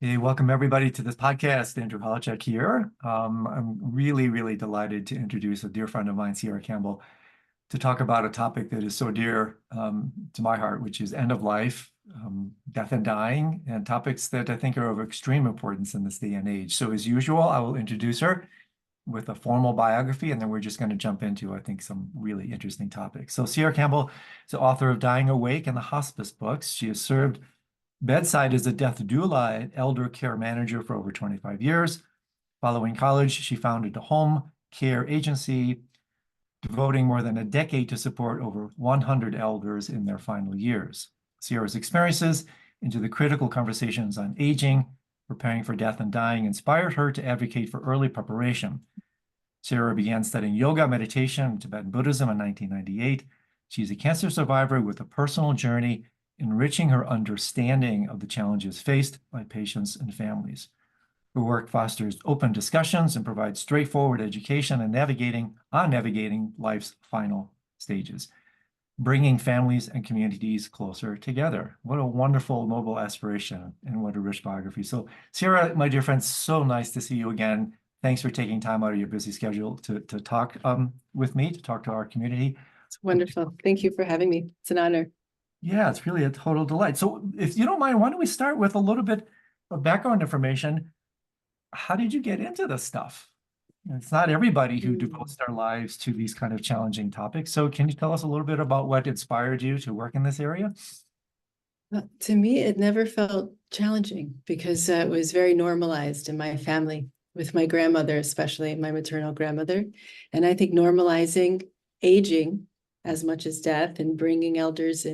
Hey, welcome everybody to this podcast. Andrew Halachek here. I'm really delighted to introduce a dear friend of mine, Sierra Campbell, to talk about a topic that is so dear to my heart, which is end of life, death and dying, and topics that I think are of extreme importance in this day and age. So as usual, I will introduce her with a formal biography, and then we're just going to jump into, I think, some really interesting topics. So Sierra Campbell is the author of Dying Awake and the Hospice books. She has served bedside as a death doula and elder care manager for over 25 years. Following college, she founded a home care agency, devoting more than a decade to support over 100 elders in their final years. Sierra's experiences into the critical conversations on aging, preparing for death and dying, inspired her to advocate for early preparation. Sierra began studying yoga, meditation, and Tibetan Buddhism in 1998. She's a cancer survivor with a personal journey enriching her understanding of the challenges faced by patients and families. Her work fosters open discussions and provides straightforward education and navigating life's final stages, bringing families and communities closer together. What a wonderful, noble aspiration, and what a rich biography. So, Sierra, my dear friend, so nice to see you again. Thanks for taking time out of your busy schedule to talk with me, to talk to our community. It's wonderful. Thank you for having me. It's an honor. Yeah, it's really a total delight. So if you don't mind, why don't we start with a little bit of background information? How did you get into this stuff? It's not everybody who devotes their lives to these kind of challenging topics. So can you tell us a little bit about what inspired you to work in this area? To me, it never felt challenging because it was very normalized in my family, with my grandmother, especially my maternal grandmother. And I think normalizing aging as much as death and bringing elders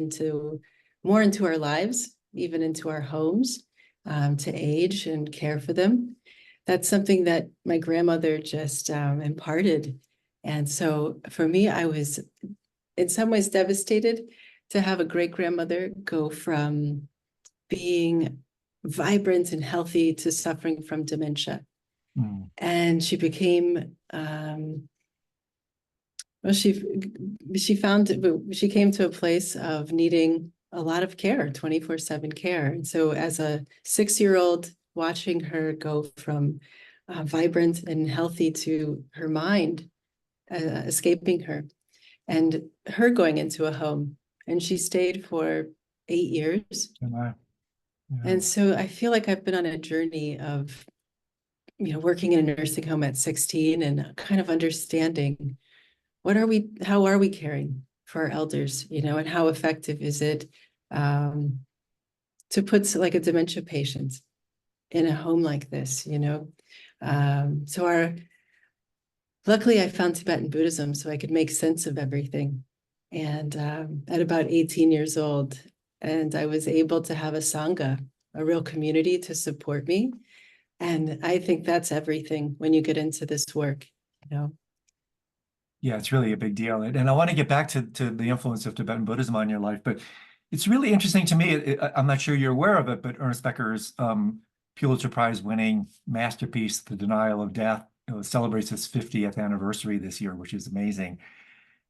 more into our lives, even into our homes, to age and care for them. That's something that my grandmother just imparted. And so for me, I was in some ways devastated to have a great-grandmother go from being vibrant and healthy to suffering from dementia. And she became, she came to a place of needing a lot of care, 24/7 care. And so as a 6-year-old, watching her go from vibrant and healthy to her mind escaping her, and her going into a home, and she stayed for 8 years. Yeah. And so I feel like I've been on a journey of, working in a nursing home at 16 and kind of understanding how are we caring for our elders, and how effective is it to put like a dementia patient in a home like this, luckily I found Tibetan Buddhism so I could make sense of everything. And at about 18 years old, and I was able to have a Sangha, a real community to support me. And I think that's everything when you get into this work, Yeah, it's really a big deal. And I want to get back to the influence of Tibetan Buddhism on your life, but it's really interesting to me. I'm not sure you're aware of it, but Ernest Becker's Pulitzer Prize winning masterpiece, The Denial of Death, celebrates its 50th anniversary this year, which is amazing.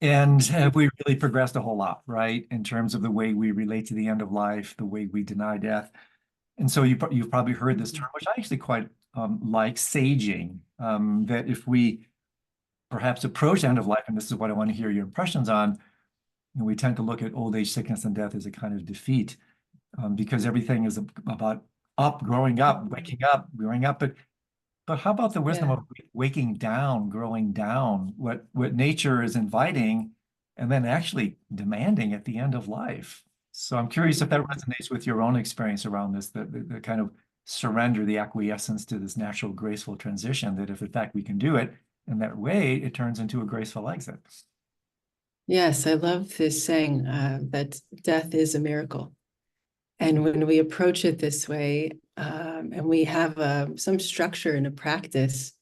And we really progressed a whole lot, right, in terms of the way we relate to the end of life, the way we deny death. And so you've probably heard this term, which I actually quite like, saging, that if we perhaps approach end of life, and this is what I want to hear your impressions on, we tend to look at old age, sickness, and death as a kind of defeat, because everything is about growing up, waking up, growing up. But how about the wisdom of waking down, growing down, what nature is inviting and then actually demanding at the end of life? So I'm curious if that resonates with your own experience around this, the kind of surrender, the acquiescence to this natural, graceful transition, that if in fact we can do it in that way, it turns into a graceful exit. Yes, I love this saying that death is a miracle. And when we approach it this way, and we have some structure and a practice,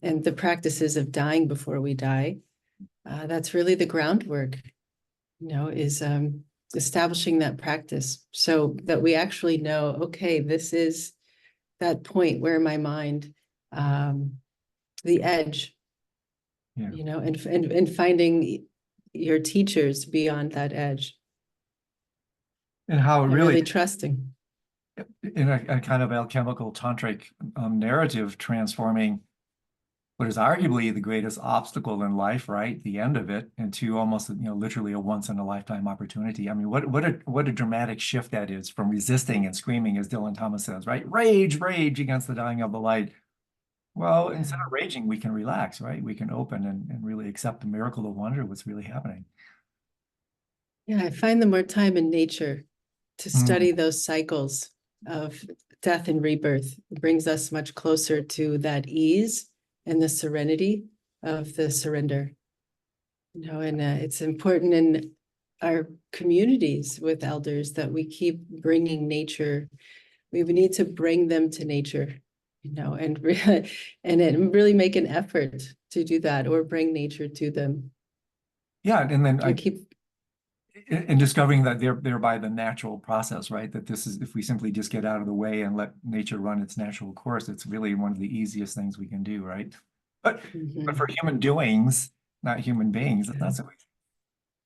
and the practices of dying before we die, that's really the groundwork, is establishing that practice so that we actually know, okay, this is that point where my mind, the edge, and finding your teachers beyond that edge. And how it really trusting. in a kind of alchemical tantric narrative, transforming what is arguably the greatest obstacle in life, right? The end of it, into almost, literally a once in a lifetime opportunity. I mean, what a dramatic shift that is from resisting and screaming, as Dylan Thomas says, right? Rage, rage against the dying of the light. Well, Yeah. instead of raging, we can relax, right? We can open and really accept the miracle of wonder, what's really happening. Yeah, I find the more time in nature to Mm, study those cycles of death and rebirth brings us much closer to that ease and the serenity of the surrender. And it's important in our communities with elders that we keep bringing nature. We need to bring them to nature, and really make an effort to do that or bring nature to them yeah, and then and keep. and discovering that thereby the natural process, right? That this is, if we simply just get out of the way and let nature run its natural course, it's really one of the easiest things we can do, right? But for Mhm. human doings, not human beings, it's not so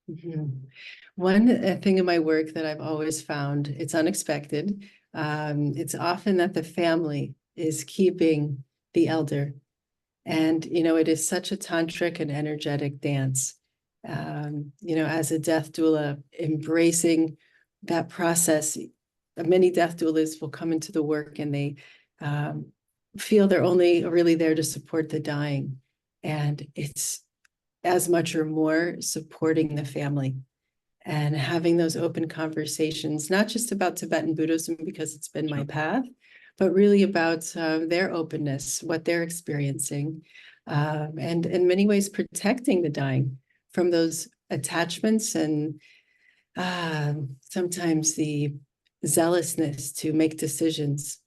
easy. Mhm. One thing in my work that I've always found, it's unexpected. It's often that the family is keeping the elder. And, it is such a tantric and energetic dance. As a death doula, embracing that process, many death doulas will come into the work and they um, feel they're only really there to support the dying. And it's as much or more supporting the family and having those open conversations, not just about Tibetan Buddhism, because it's been my Sure. path, but really about their openness, what they're experiencing, and in many ways protecting the dying from those attachments and sometimes the zealousness to make decisions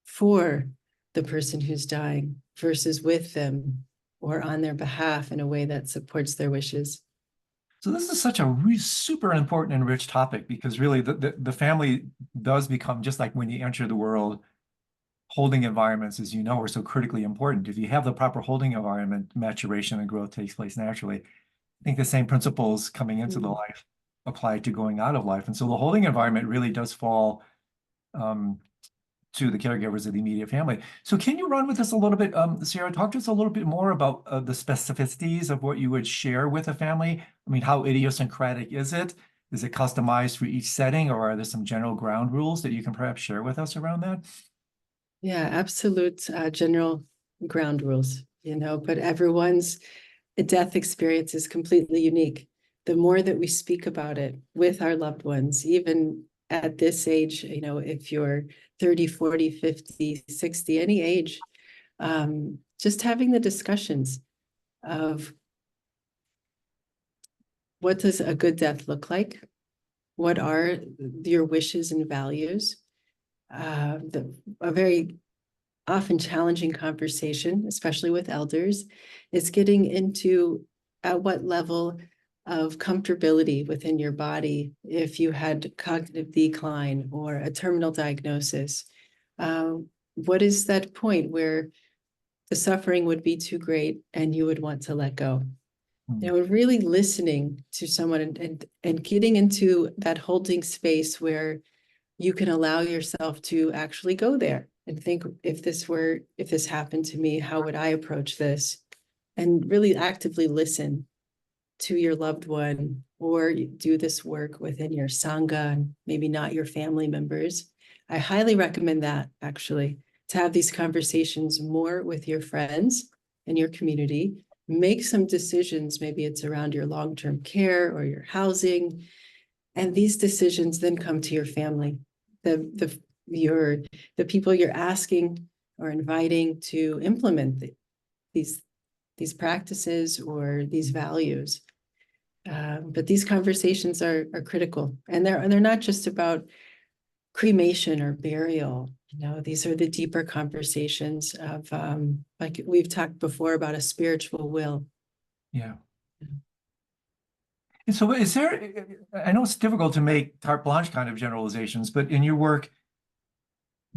for the person who's dying versus with them or on their behalf in a way that supports their wishes. So this is such a super important and rich topic, because really the family does become, just like when you enter the world, holding environments, as you know, are so critically important. If you have the proper holding environment, maturation and growth takes place naturally. I think the same principles coming into the Mm. life apply to going out of life. And so the holding environment really does fall um, to the caregivers of the immediate family. So can you run with us a little bit, Sarah, talk to us a little bit more about the specificities of what you would share with a family? I mean, how idiosyncratic is it? Is it customized for each setting, or are there some general ground rules that you can perhaps share with us around that? Yeah, absolute general ground rules, but everyone's death experience is completely unique. The more that we speak about it with our loved ones, even at this age, if you're 30, 40, 50, 60, any age, just having the discussions of what does a good death look like? What are your wishes and values? A very often challenging conversation, especially with elders, is getting into at what level of comfortability within your body if you had cognitive decline or a terminal diagnosis. Uh, what is that point where the suffering would be too great and you would want to let go? Hmm. Really listening to someone and getting into that holding space where you can allow yourself to actually go there and think, if this happened to me, how would I approach this? And really actively listen to your loved one, or do this work within your sangha, maybe not your family members. I highly recommend that, actually, to have these conversations more with your friends and your community. Make some decisions, maybe it's around your long-term care or your housing, and these decisions then come to your family, the people you're asking or inviting to implement these practices or these values. But these conversations are critical, and they're not just about cremation or burial. These are the deeper conversations of, like we've talked before, about a spiritual will. Yeah. And so is there, I know it's difficult to make carte blanche kind of generalizations, but in your work,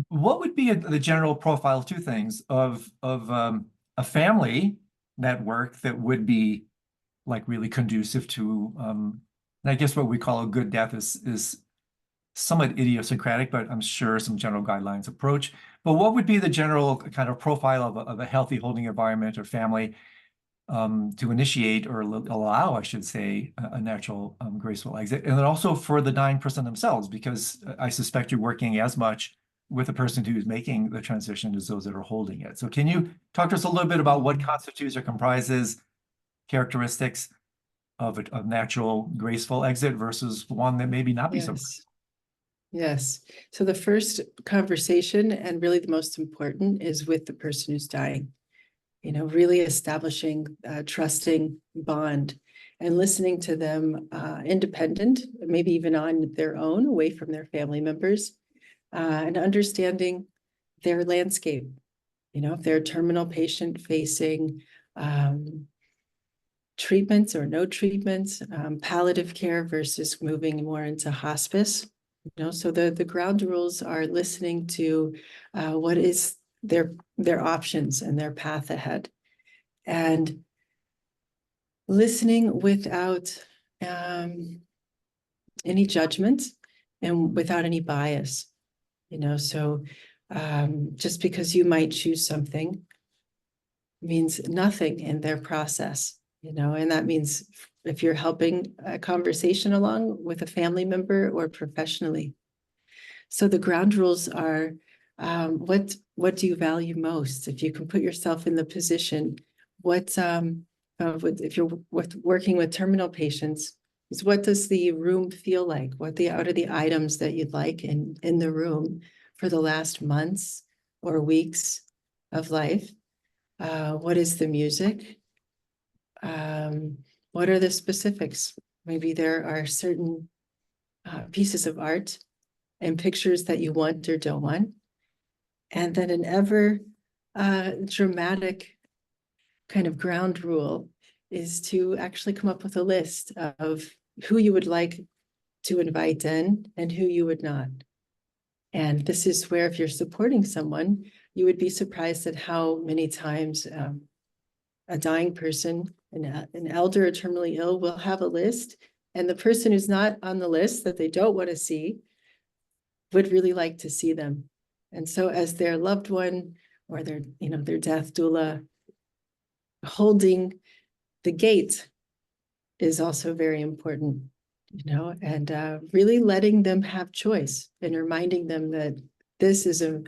what would be the general profile, two things, of a family network that would be like really conducive to, and I guess what we call a good death is somewhat idiosyncratic, but I'm sure some general guidelines approach. But what would be the general kind of profile of a healthy holding environment or family to initiate or allow, I should say, a natural graceful exit? And then also for the dying person themselves, because I suspect you're working as much with the person who's making the transition as those that are holding it. So can you talk to us a little bit about what constitutes or comprises characteristics of a natural graceful exit versus one that maybe not be so? Yes. Yes. So the first conversation, and really the most important, is with the person who's dying. Really establishing a trusting bond and listening to them independent, maybe even on their own, away from their family members, and understanding their landscape. If they're a terminal patient facing treatments or no treatments, palliative care versus moving more into hospice. So the ground rules are listening to what is their options and their path ahead, and listening without any judgment and without any bias. So just because you might choose something means nothing in their process. And that means if you're helping a conversation along with a family member or professionally. So the ground rules are, what do you value most? If you can put yourself in the position, if you're working with terminal patients, is what does the room feel like? What are the items that you'd like in the room for the last months or weeks of life? What is the music? What are the specifics? Maybe there are certain pieces of art and pictures that you want or don't want. And then an ever dramatic kind of ground rule is to actually come up with a list of who you would like to invite in and who you would not. And this is where, if you're supporting someone, you would be surprised at how many times a dying person, an elder or terminally ill, will have a list, and the person who's not on the list that they don't want to see would really like to see them. And so as their loved one or their death doula, holding the gate is also very important, and really letting them have choice and reminding them that this is a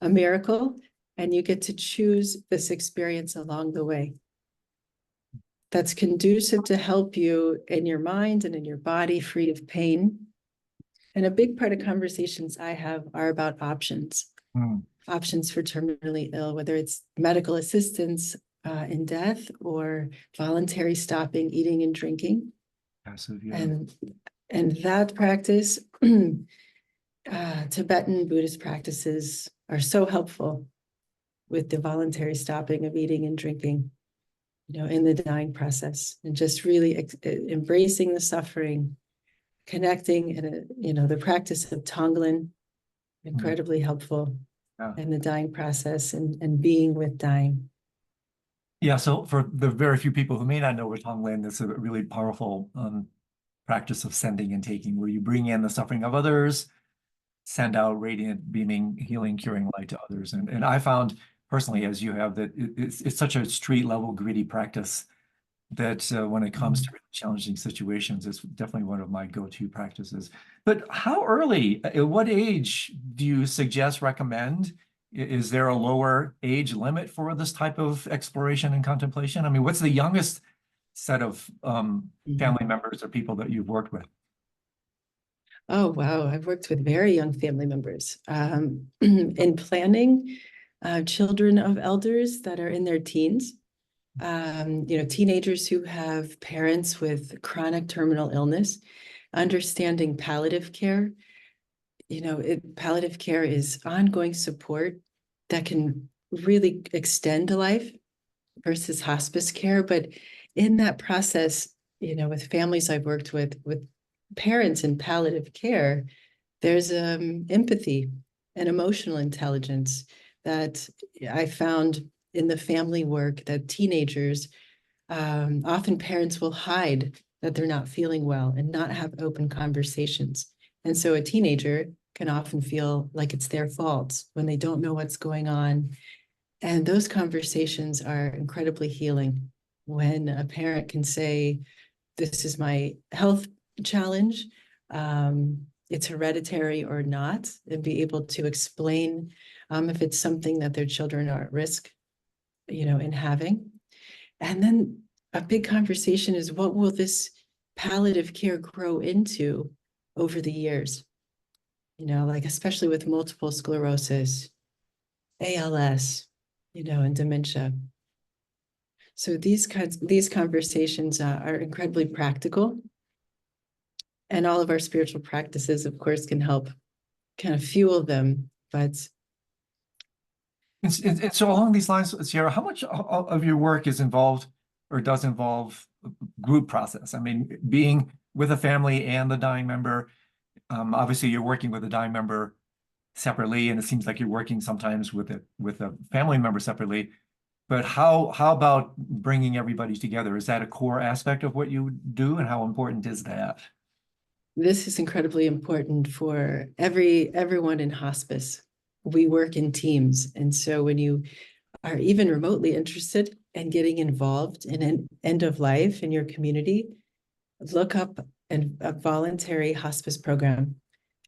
miracle and you get to choose this experience along the way that's conducive to help you in your mind and in your body, free of pain. And a big part of conversations I have are about options. Options for terminally ill, whether it's medical assistance in death or voluntary stopping eating and drinking. Passive, yeah. And that practice, Tibetan Buddhist practices are so helpful with the voluntary stopping of eating and drinking, in the dying process, and just really embracing the suffering, connecting, and the practice of Tonglen, incredibly helpful in the dying process and being with dying. Yeah, so for the very few people who may not know what Tonglen, it's a really powerful practice of sending and taking, where you bring in the suffering of others, send out radiant, beaming, healing, curing light to others. And I found personally, as you have, that it's such a street level, gritty practice that when it comes to really challenging situations, it's definitely one of my go-to practices. But how early, at what age do you suggest, recommend? Is there a lower age limit for this type of exploration and contemplation? I mean, what's the youngest set of family members or people that you've worked with? Oh, wow. I've worked with very young family members in planning children of elders that are in their teens, teenagers who have parents with chronic terminal illness, understanding palliative care. Palliative care is ongoing support that can really extend a life versus hospice care. But in that process, with families I've worked with parents in palliative care, there's empathy and emotional intelligence that I found in the family work, that teenagers, often parents will hide that they're not feeling well and not have open conversations. And so a teenager can often feel like it's their fault when they don't know what's going on. And those conversations are incredibly healing when a parent can say, this is my health challenge, it's hereditary or not, and be able to explain if it's something that their children are at risk, in having. And then a big conversation is, what will this palliative care grow into over the years? Like especially with multiple sclerosis, ALS, and dementia. So these conversations are incredibly practical. And all of our spiritual practices, of course, can help kind of fuel them. But And so along these lines, Sierra, how much of your work is involved or does involve group process? I mean, being with a family and the dying member, obviously you're working with a dying member separately, and it seems like you're working sometimes with a family member separately. But how about bringing everybody together? Is that a core aspect of what you do, and how important is that? this is incredibly important for everyone in hospice. We work in teams. And so when you are even remotely interested in getting involved in an end of life in your community, look up a voluntary hospice program.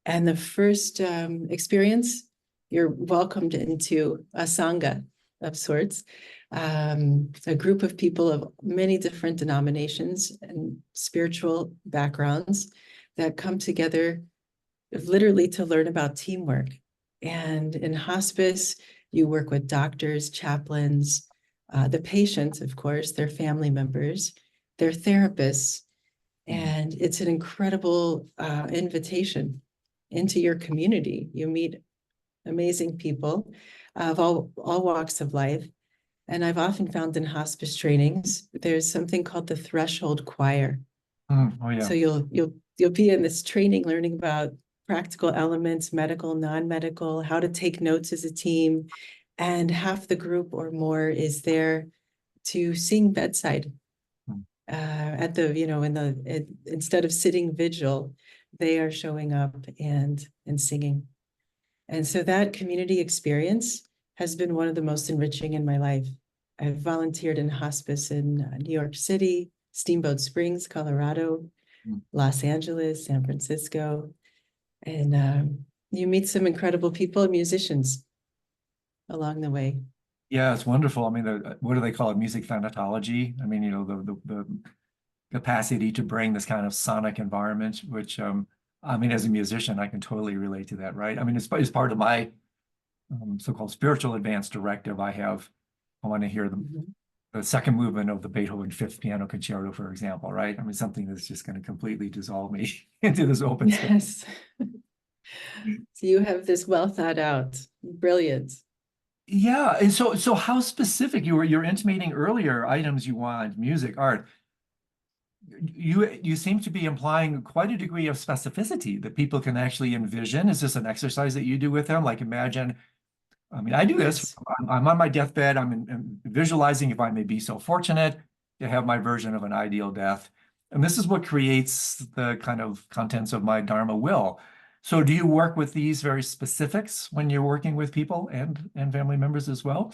And the first experience, you're welcomed into a sangha of sorts, a group of people of many different denominations and spiritual backgrounds that come together literally to learn about teamwork. And in hospice, you work with doctors, chaplains, the patients, of course, their family members, their therapists, and it's an incredible invitation into your community. You meet amazing people of all walks of life. And I've often found in hospice trainings, there's something called the threshold choir. Oh yeah. So you'll be in this training learning about practical elements, medical, non-medical, how to take notes as a team, and half the group or more is there to sing bedside. At the, instead of sitting vigil, they are showing up and singing. And so that community experience has been one of the most enriching in my life. I've volunteered in hospice in New York City, Steamboat Springs, Colorado, Los Angeles, San Francisco. And you meet some incredible people and musicians along the way. Yeah, it's wonderful. I mean, what do they call it? Music thanatology. I mean, the capacity to bring this kind of sonic environment, which I mean, as a musician, I can totally relate to that, right? I mean, it's part of my so-called spiritual advance directive. I want to hear the second movement of the Beethoven Fifth Piano Concerto, for example, right? I mean, something that's just going to completely dissolve me into this open space. Yes. So you have this well thought out, brilliant. Yeah, and so how specific you're intimating earlier items you want, music, art. You seem to be implying quite a degree of specificity that people can actually envision. Is this an exercise that you do with them? Like imagine, I mean, I do this. Yes. I'm on my deathbed. I'm visualizing, if I may be so fortunate, to have my version of an ideal death. And this is what creates the kind of contents of my Dharma will. So do you work with these very specifics when you're working with people and family members as well?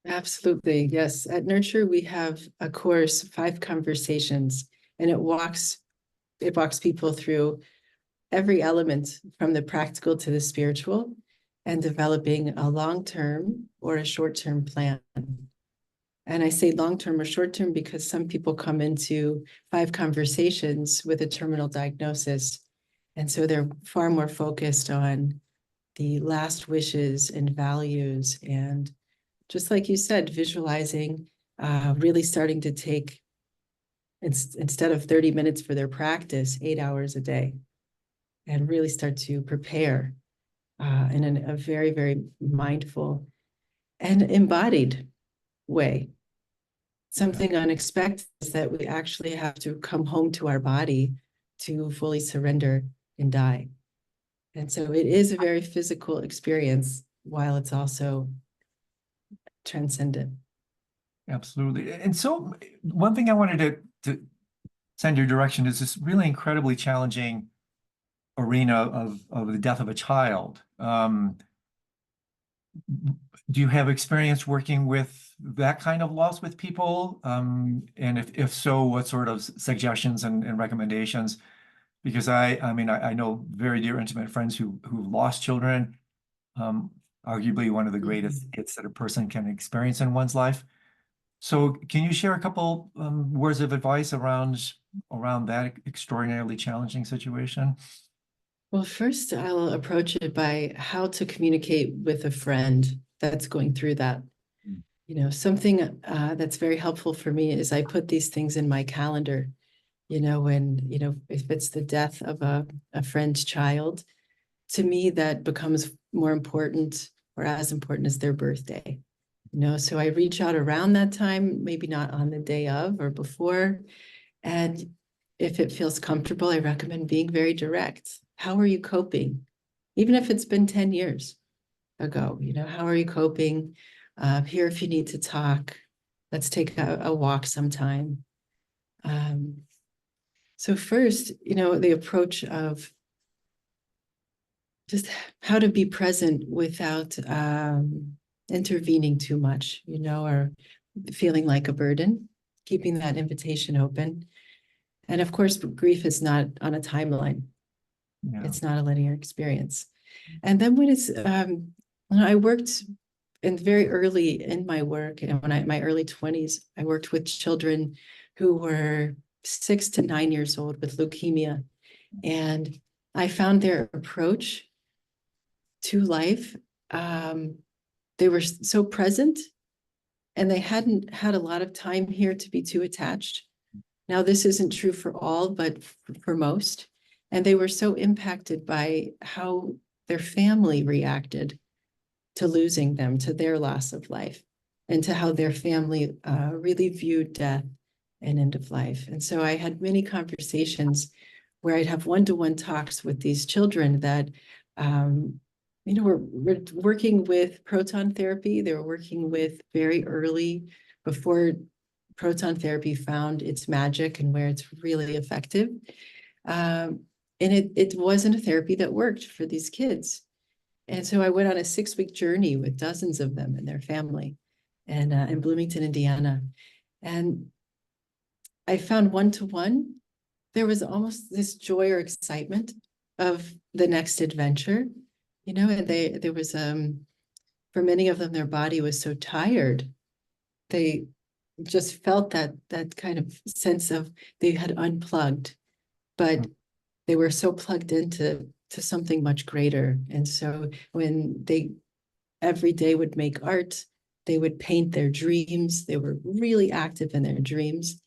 Absolutely. Yes. At Nurture, we have a course, 5 conversations, and it walks people through every element from the practical to the spiritual and developing a long-term or a short-term plan. And I say long-term or short-term because some people come into 5 conversations with a terminal diagnosis. And so they're far more focused on the last wishes and values. And just like you said, visualizing, really starting to take, instead of 30 minutes for their practice, 8 hours a day, and really start to prepare in a very, very mindful and embodied way. Something unexpected is that we actually have to come home to our body to fully surrender and die. And so it is a very physical experience while it's also transcendent. Absolutely. And so one thing I wanted to send your direction is this really incredibly challenging arena of the death of a child. Do you have experience working with that kind of loss with people? And if so, what sort of suggestions and recommendations? Because I mean, I know very dear intimate friends who've lost children, um, arguably one of the greatest hits that a person can experience in one's life. So can you share a couple words of advice around that extraordinarily challenging situation? Well, first, I'll approach it by how to communicate with a friend that's going through that. Mm. Something that's very helpful for me is I put these things in my calendar. If it's the death of a friend's child, to me, that becomes more important or as important as their birthday. So I reach out around that time, maybe not on the day of or before. And if it feels comfortable, I recommend being very direct. How are you coping? Even if it's been 10 years ago, how are you coping? Here, if you need to talk, let's take a walk sometime. So first, the approach of just how to be present without intervening too much, or feeling like a burden, keeping that invitation open. And of course, grief is not on a timeline. Yeah. It's not a linear experience. And then when I worked very early in my work, and my early 20s, I worked with children who were 6 to 9 years old with leukemia. And I found their approach to life, they were so present, and they hadn't had a lot of time here to be too attached. Now, this isn't true for all, but for most. And they were so impacted by how their family reacted to losing them, to their loss of life, and to how their family really viewed death and end of life. And so I had many conversations where I'd have one-to-one talks with these children that, we're working with proton therapy. They were working with very early, before proton therapy found its magic and where it's really effective. And it wasn't a therapy that worked for these kids. And so I went on a 6-week journey with dozens of them and their family, and in Bloomington, Indiana. And I found one-to-one, there was almost this joy or excitement of the next adventure, and there was, for many of them, their body was so tired. They just felt that kind of sense of they had unplugged, but they were so plugged into something much greater. And so when they every day would make art, they would paint their dreams. They were really active in their dreams,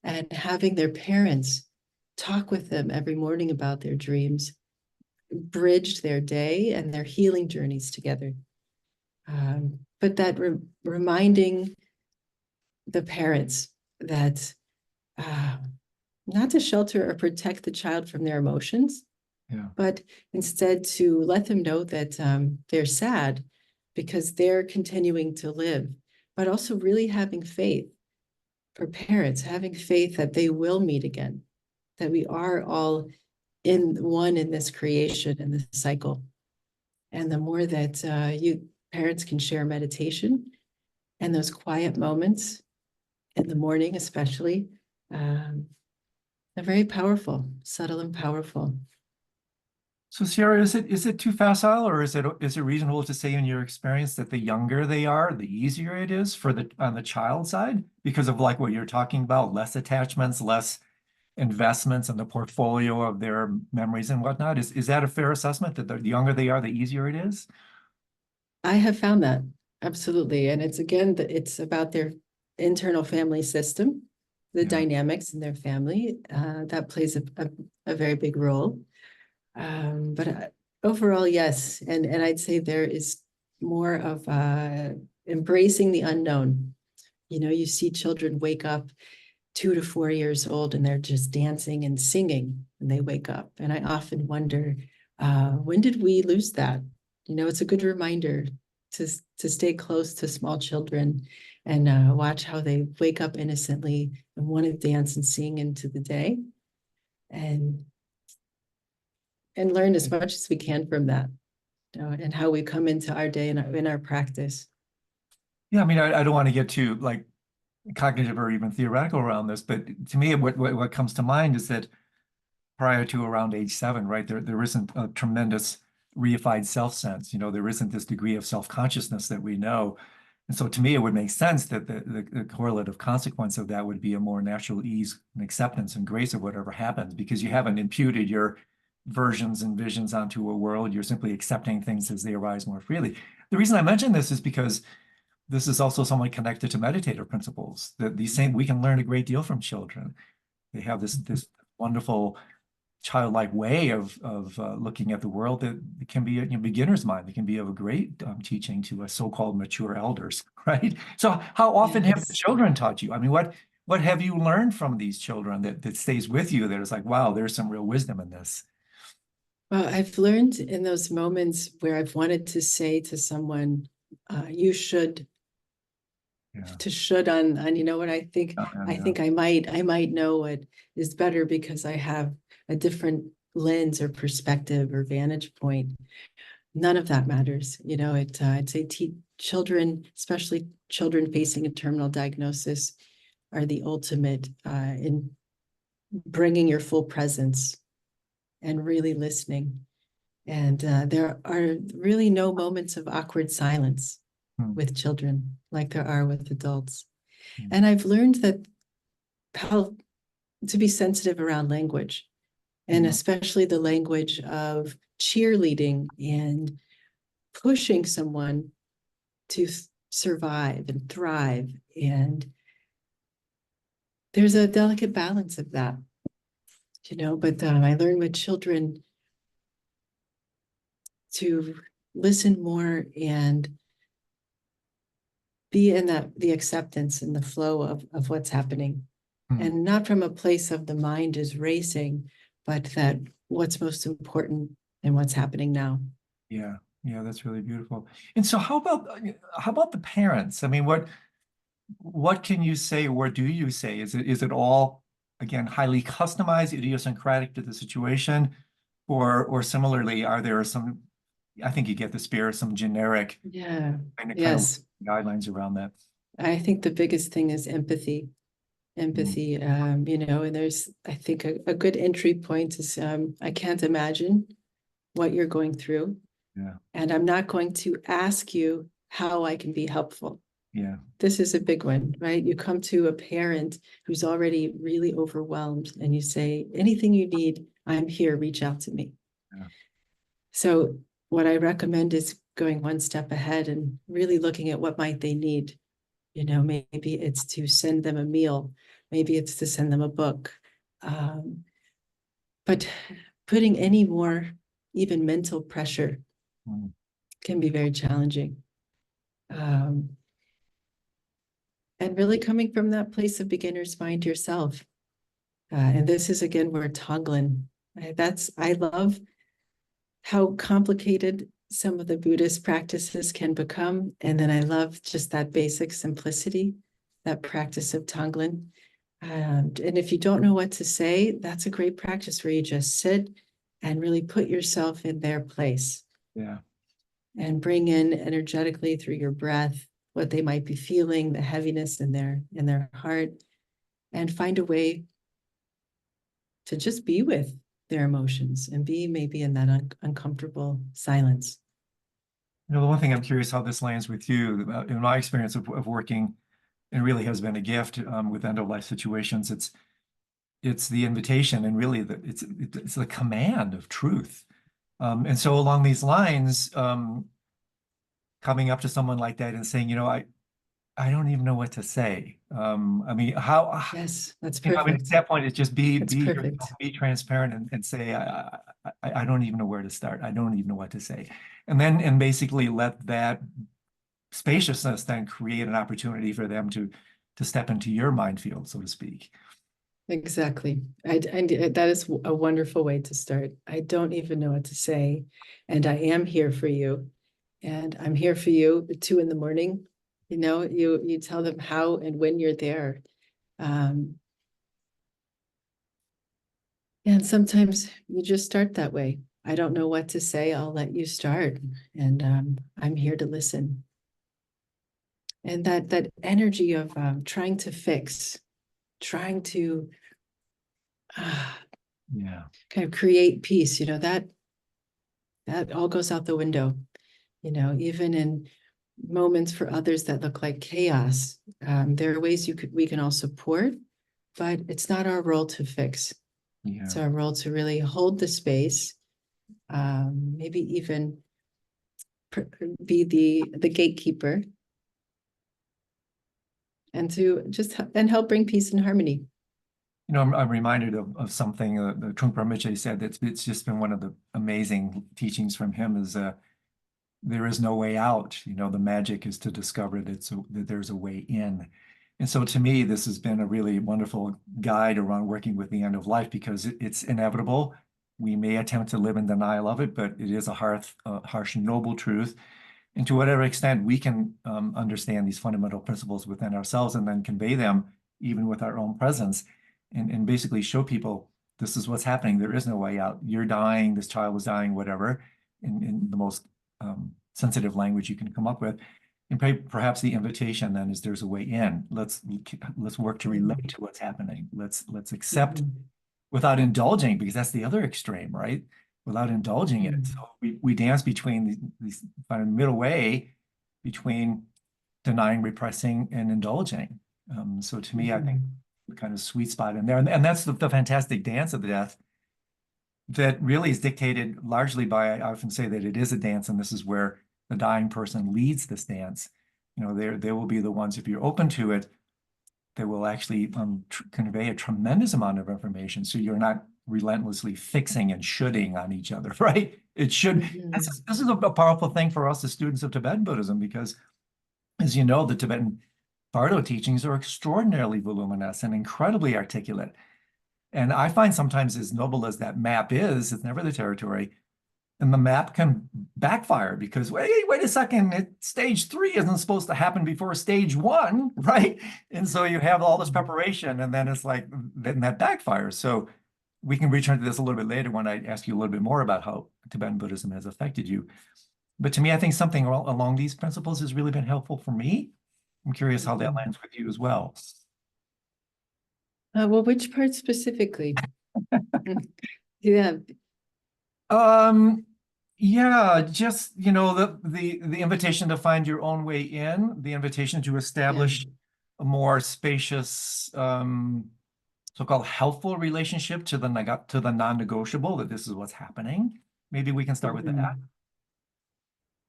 and having their parents talk with them every morning about their dreams bridged their day and their healing journeys together. But that reminding the parents that not to shelter or protect the child from their emotions, Yeah. but instead to let them know that they're sad because they're continuing to live, but also really having faith for parents, having faith that they will meet again, that we are all in one in this creation and this cycle. And the more that you parents can share meditation and those quiet moments in the morning, especially, they're very powerful, subtle and powerful. So Sierra, is it too facile, or is it reasonable to say in your experience that the younger they are, the easier it is on the child side because of like what you're talking about, less attachments, less investments in the portfolio of their memories and whatnot? Is that a fair assessment that the younger they are, the easier it is? I have found that absolutely, and it's again it's about their internal family system, the Yeah. dynamics in their family that plays a very big role. But overall, yes, and I'd say there is more of embracing the unknown. You see children wake up 2 to 4 years old and they're just dancing and singing when they wake up. And I often wonder, when did we lose that? It's a good reminder to stay close to small children and watch how they wake up innocently and want to dance and sing into the day. And and learn as much as we can from that, and how we come into our day and in our practice. Yeah, I mean, I don't want to get too like cognitive or even theoretical around this, but to me, what comes to mind is that prior to around age 7, right, there isn't a tremendous reified self-sense. There isn't this degree of self-consciousness that we know. And so to me, it would make sense that the correlative consequence of that would be a more natural ease and acceptance and grace of whatever happens, because you haven't imputed your versions and visions onto a world. You're simply accepting things as they arise more freely. The reason I mention this is because this is also somewhat connected to meditative principles. That we can learn a great deal from children. They have this wonderful childlike way of looking at the world that can be a beginner's mind. It can be of a great teaching to a so-called mature elders, right? So how often have the Yes. children taught you? I mean, what have you learned from these children that stays with you, that is like, wow, there's some real wisdom in this? Well, I've learned in those moments where I've wanted to say to someone, you should, Yeah. to should on, what I think, Yeah. I might know what is better because I have a different lens or perspective or vantage point. None of that matters. I'd say children, especially children facing a terminal diagnosis, are the ultimate in bringing your full presence and really listening. And there are really no moments of awkward silence Hmm. with children like there are with adults. Hmm. And I've learned that how to be sensitive around language, and especially the language of cheerleading and pushing someone to survive and thrive. And there's a delicate balance of that, but I learned with children to listen more and be in the acceptance and the flow of what's happening. Hmm. And not from a place of the mind is racing, but that what's most important and what's happening now. Yeah. Yeah, that's really beautiful. And so how about the parents? I mean, what can you say, or do you say? Is it all, again, highly customized, idiosyncratic to the situation? Or similarly, are there some, I think you get the spirit, some generic Yeah. kind of Yes. guidelines around that? I think the biggest thing is empathy. Mm. And there's, I think, a good entry point is I can't imagine what you're going through. Yeah. And I'm not going to ask you how I can be helpful. Yeah. This is a big one, right? You come to a parent who's already really overwhelmed and you say, anything you need, I'm here, reach out to me. Yeah. So what I recommend is going one step ahead and really looking at what might they need. Maybe it's to send them a meal. Maybe it's to send them a book. But putting any more, even mental pressure, Mm. can be very challenging. And really coming from that place of beginner's mind yourself. And this is again where Tonglen, I love how complicated some of the Buddhist practices can become. And then I love just that basic simplicity, that practice of Tonglen. And if you don't know what to say, that's a great practice where you just sit and really put yourself in their place Yeah. and bring in energetically through your breath what they might be feeling, the heaviness in their heart, and find a way to just be with their emotions and be maybe in that uncomfortable silence. The one thing I'm curious how this lands with you, in my experience of working, and really has been a gift with end of life situations. It's the invitation, and really it's the command of truth. And so along these lines, coming up to someone like that and saying, I don't even know what to say. I mean, Yes, that's I mean, at perfect. that point, it's just That's be yourself, perfect. be transparent, and say, I don't even know where to start. I don't even know what to say. And basically let that spaciousness then create an opportunity for them to step into your mind field, so to speak. Exactly. That is a wonderful way to start. I don't even know what to say, and I am here for you, and I'm here for you at 2 a.m. You tell them how and when you're there. And sometimes you just start that way. I don't know what to say. I'll let you start. And I'm here to listen. And that energy of trying to fix, trying to Yeah. kind of create peace, that all goes out the window. Even in moments for others that look like chaos, there are ways we can all support, but it's not our role to fix. Yeah. It's our role to really hold the space, maybe even be the gatekeeper, and to just and help bring peace and harmony. I'm reminded of something the Trungpa Rinpoche said. It's just been one of the amazing teachings from him is there is no way out. The magic is to discover that there's a way in. And so to me, this has been a really wonderful guide around working with the end of life because it's inevitable. We may attempt to live in denial of it, but it is a harsh, noble truth. And to whatever extent we can understand these fundamental principles within ourselves and then convey them even with our own presence and basically show people this is what's happening. There is no way out. You're dying, this child was dying, whatever, in the most sensitive language you can come up with. And perhaps the invitation then is there's a way in. Let's work to relate to what's happening. Let's accept without indulging, because that's the other extreme, right? Without indulging it. So we dance between these kind of middle way between denying, repressing, and indulging. So to me, I think the kind of sweet spot in there, and that's the fantastic dance of the death that really is dictated largely by, I often say that it is a dance, and this is where the dying person leads this dance. They will be the ones, if you're open to it, that will actually convey a tremendous amount of information. So you're not relentlessly fixing and shoulding on each other, right? It should. This is a powerful thing for us as students of Tibetan Buddhism, because as you know, the Tibetan Bardo teachings are extraordinarily voluminous and incredibly articulate. And I find sometimes, as noble as that map is, it's never the territory, and the map can backfire because, wait a second, stage 3 isn't supposed to happen before stage 1, right? And so you have all this preparation, and then it's like, then that backfires. So we can return to this a little bit later when I ask you a little bit more about how Tibetan Buddhism has affected you. But to me, I think something along these principles has really been helpful for me. I'm curious how that lands with you as well. Well, which part specifically? Yeah. Yeah, just the invitation to find your own way in, the invitation to establish a more spacious, so-called helpful relationship to the non-negotiable, that this is what's happening. Maybe we can start with that.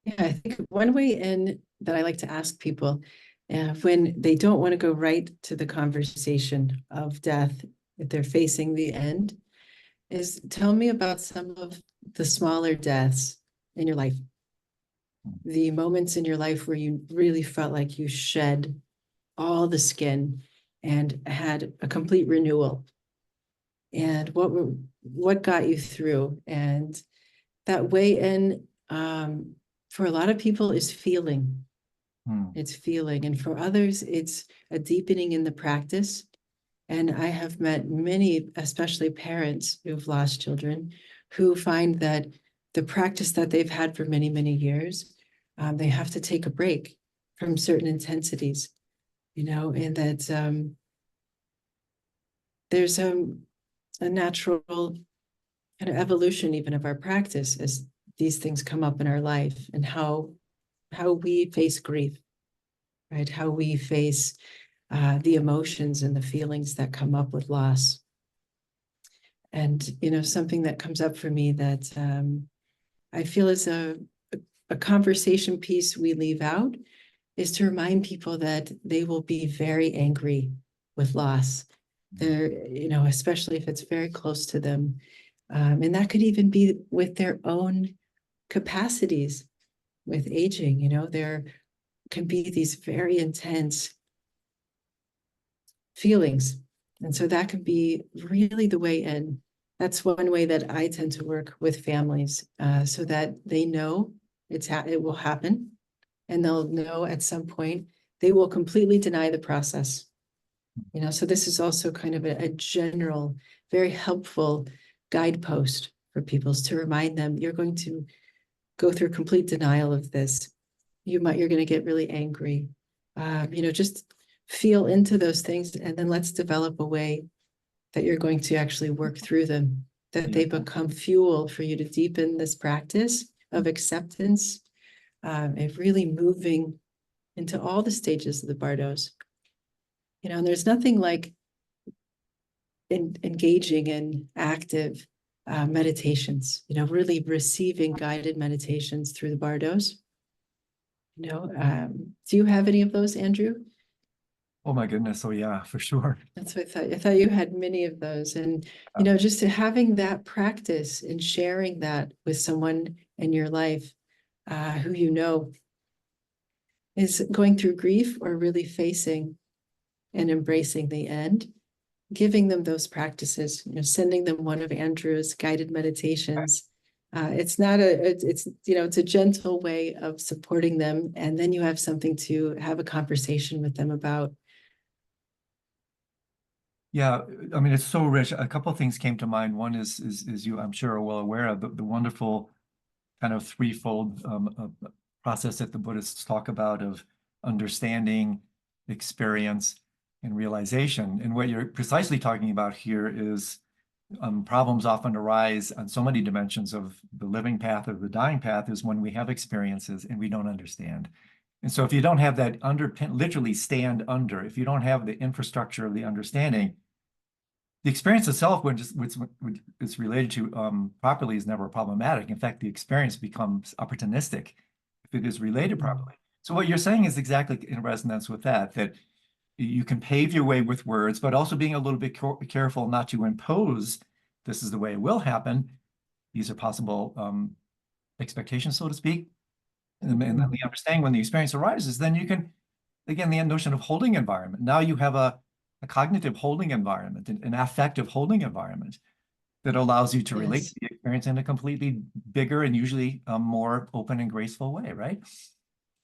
Yeah, I think one way in that I like to ask people when they don't want to go right to the conversation of death, if they're facing the end, is tell me about some of the smaller deaths in your life, the moments in your life where you really felt like you shed all the skin and had a complete renewal, and what got you through. And that way in, for a lot of people, is feeling. It's feeling, and for others, it's a deepening in the practice. And I have met many, especially parents who've lost children, who find that the practice that they've had for many, many years, they have to take a break from certain intensities, and that there's a natural kind of evolution even of our practice as these things come up in our life, and how we face grief, right? How we face the emotions and the feelings that come up with loss. And, something that comes up for me that I feel is a conversation piece we leave out is to remind people that they will be very angry with loss. They're, especially if it's very close to them. And that could even be with their own capacities with aging. There can be these very intense feelings. And so that can be really the way in. That's one way that I tend to work with families, so that they know it will happen, and they'll know at some point they will completely deny the process. So this is also kind of a general, very helpful guidepost for people is to remind them, you're going to go through complete denial of this. You're going to get really angry. Just feel into those things, and then let's develop a way that you're going to actually work through them, that they become fuel for you to deepen this practice of acceptance, of really moving into all the stages of the bardos. And there's nothing like engaging in active meditations, really receiving guided meditations through the bardos. Do you have any of those, Andrew? Oh my goodness. Oh yeah, for sure. That's what I thought. I thought you had many of those. And, just having that practice and sharing that with someone in your life who is going through grief or really facing and embracing the end, giving them those practices, sending them one of Andrew's guided meditations. It's a gentle way of supporting them. And then you have something to have a conversation with them about. Yeah, I mean, it's so rich. A couple of things came to mind. One is you, I'm sure, are well aware of the wonderful kind of threefold process that the Buddhists talk about of understanding, experience, and realization. And what you're precisely talking about here is problems often arise on so many dimensions of the living path or the dying path is when we have experiences and we don't understand. And so if you don't have that underpin, literally stand under, if you don't have the infrastructure of the understanding, the experience itself, when it's related to properly, is never problematic. In fact, the experience becomes opportunistic if it is related properly. So what you're saying is exactly in resonance with that you can pave your way with words, but also being a little bit careful not to impose, this is the way it will happen. These are possible expectations, so to speak. And then the understanding when the experience arises, then you can, again, the notion of holding environment. Now you have a cognitive holding environment, an affective holding environment that allows you to relate to the experience in a completely bigger and usually more open and graceful way, right?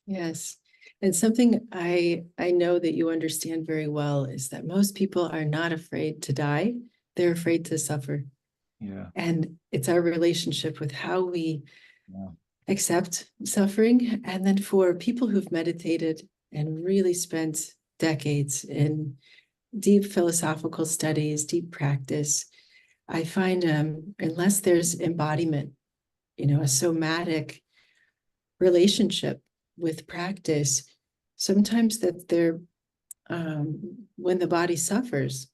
Yes. And something I know that you understand very well is that most people are not afraid to die. They're afraid to suffer. Yeah. And it's our relationship with how we accept suffering. And then for people who've meditated and really spent decades in deep philosophical studies, deep practice, I find unless there's embodiment, a somatic relationship with practice, sometimes that they're when the body suffers,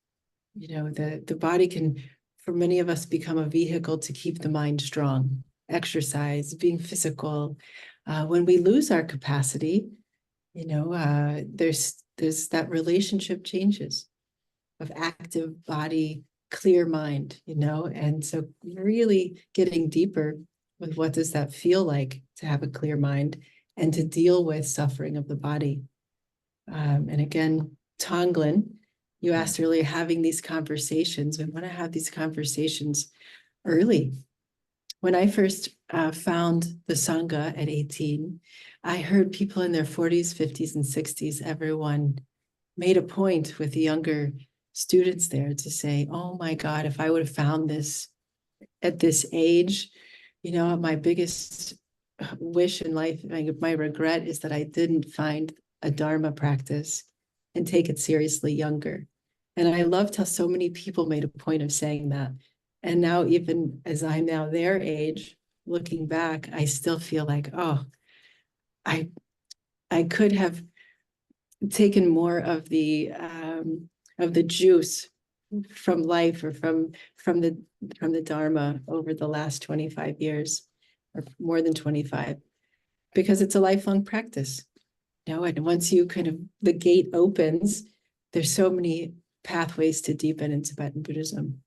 the body can, for many of us, become a vehicle to keep the mind strong. Exercise, being physical. When we lose our capacity, there's that relationship changes of active body, clear mind, and so really getting deeper with what does that feel like to have a clear mind and to deal with suffering of the body. And again, Tonglen, you asked earlier, having these conversations. We want to have these conversations early. When I first found the Sangha at 18, I heard people in their 40s, 50s, and 60s, everyone made a point with the younger students there to say, oh my God, if I would have found this at this age, my biggest wish in life, my regret is that I didn't find a Dharma practice and take it seriously younger. And I loved how so many people made a point of saying that. And now, even as I'm now their age, looking back, I still feel like, oh, I could have taken more of the juice from life or from the Dharma over the last 25 years or more than 25, because it's a lifelong practice. And once you the gate opens, there's so many pathways to deepen in Tibetan Buddhism.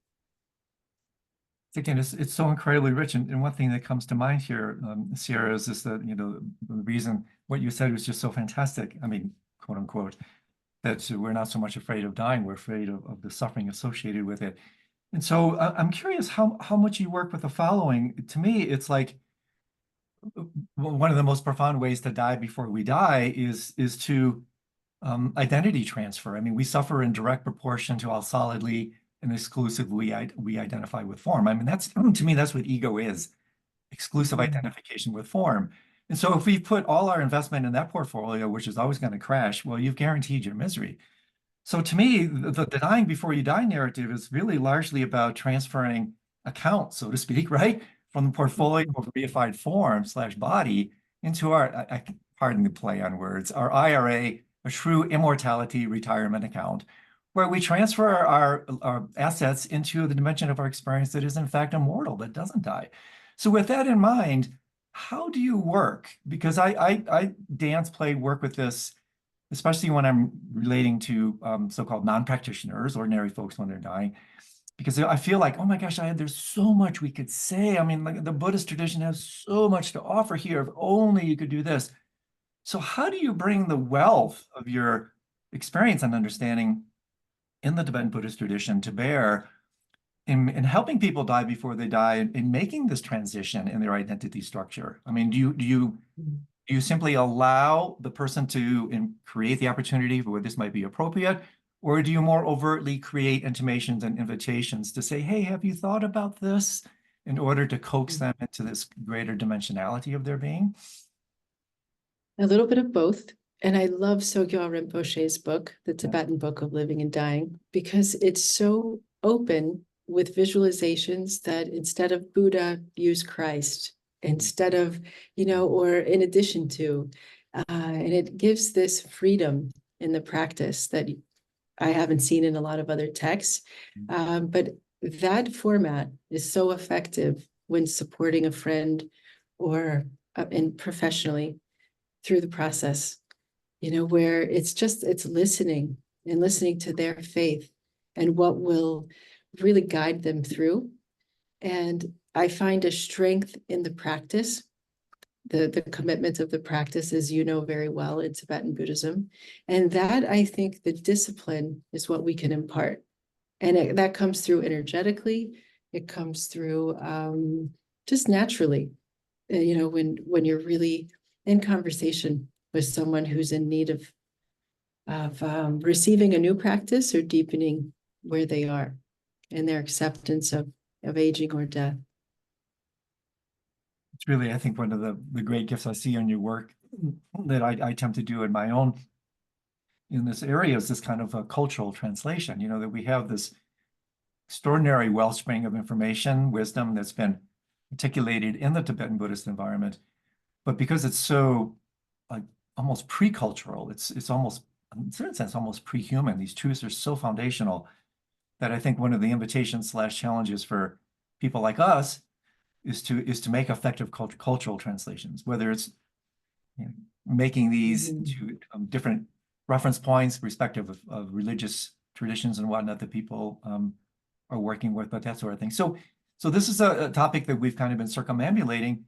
Again, it's so incredibly rich. And one thing that comes to mind here, Sierra, is this that, the reason what you said was just so fantastic. I mean, quote unquote, that we're not so much afraid of dying, we're afraid of the suffering associated with it. And so I'm curious how much you work with the following. To me, it's like one of the most profound ways to die before we die is to identity transfer. I mean, we suffer in direct proportion to how solidly and exclusively we identify with form. I mean, that's to me, that's what ego is, exclusive identification with form. And so if we put all our investment in that portfolio, which is always going to crash, well, you've guaranteed your misery. So to me, the dying before you die narrative is really largely about transferring account, so to speak, right? From the portfolio of reified form / body into our, pardon the play on words, our IRA, a true immortality retirement account, where we transfer our assets into the dimension of our experience that is in fact immortal, that doesn't die. So with that in mind, how do you work? Because I dance, play, work with this, especially when I'm relating to so-called non-practitioners, ordinary folks when they're dying, because I feel like, oh my gosh, there's so much we could say. I mean, like the Buddhist tradition has so much to offer here. If only you could do this. So how do you bring the wealth of your experience and understanding in the Tibetan Buddhist tradition to bear in helping people die before they die, in making this transition in their identity structure? I mean, do you simply allow the person to create the opportunity for where this might be appropriate, or do you more overtly create intimations and invitations to say, hey, have you thought about this, in order to coax them into this greater dimensionality of their being? A little bit of both. And I love Sogyal Rinpoche's book, The Tibetan Book of Living and Dying, because it's so open with visualizations that instead of Buddha, use Christ, instead of, or in addition to, and it gives this freedom in the practice that I haven't seen in a lot of other texts. But that format is so effective when supporting a friend or and professionally through the process, where it's listening and listening to their faith and what will really guide them through. And I find a strength in the practice, the commitment of the practice, as you know very well, in Tibetan Buddhism. And that, I think, the discipline is what we can impart. And that comes through energetically. It comes through just naturally, when you're really in conversation with someone who's in need of receiving a new practice or deepening where they are in their acceptance of aging or death. It's really, I think, one of the great gifts I see in your work that I attempt to do in my own in this area is this kind of a cultural translation, that we have this extraordinary wellspring of information, wisdom that's been articulated in the Tibetan Buddhist environment. But because it's so almost pre-cultural, it's almost, in a certain sense, almost pre-human. These truths are so foundational that I think one of the invitations / challenges for people like us is to make effective cultural translations, whether it's making these to different reference points, respective of religious traditions and whatnot that people are working with, but that sort of thing. So this is a topic that we've kind of been circumambulating.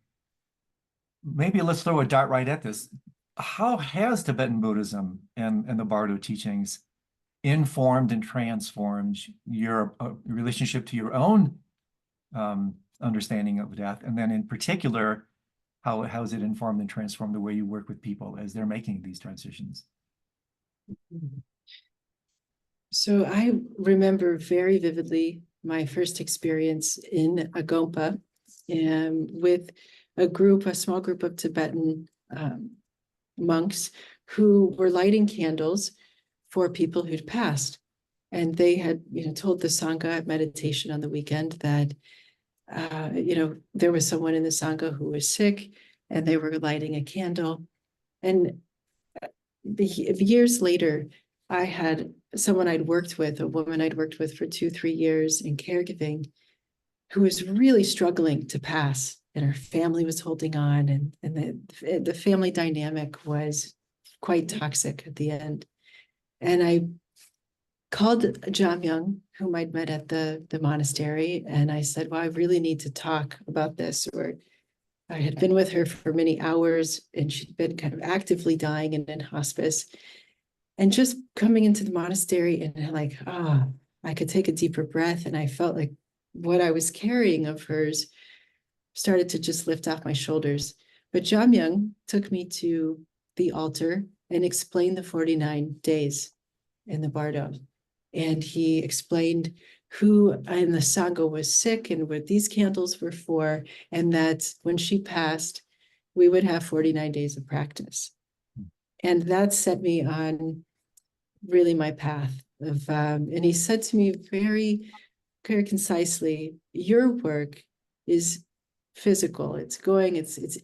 Maybe let's throw a dart right at this. How has Tibetan Buddhism and the Bardo teachings informed and transformed your relationship to your own understanding of death? And then in particular, how has it informed and transformed the way you work with people as they're making these transitions? So I remember very vividly my first experience in Agompa with a small group of Tibetan monks who were lighting candles for people who'd passed. And they had, told the Sangha at meditation on the weekend that, there was someone in the Sangha who was sick and they were lighting a candle. And years later, I had someone I'd worked with, a woman I'd worked with for 2-3 years in caregiving, who was really struggling to pass, and her family was holding on, and the family dynamic was quite toxic at the end. And I called Jamyang, whom I'd met at the monastery, and I said, well, I really need to talk about this. Or I had been with her for many hours, and she'd been kind of actively dying and in hospice. And just coming into the monastery and like, I could take a deeper breath. And I felt like what I was carrying of hers started to just lift off my shoulders. But Jamyang took me to the altar and explained the 49 days in the Bardo. And he explained who in the Sangha was sick and what these candles were for, and that when she passed, we would have 49 days of practice. And that set me on really my path of, and he said to me very, very concisely, your work is physical. It's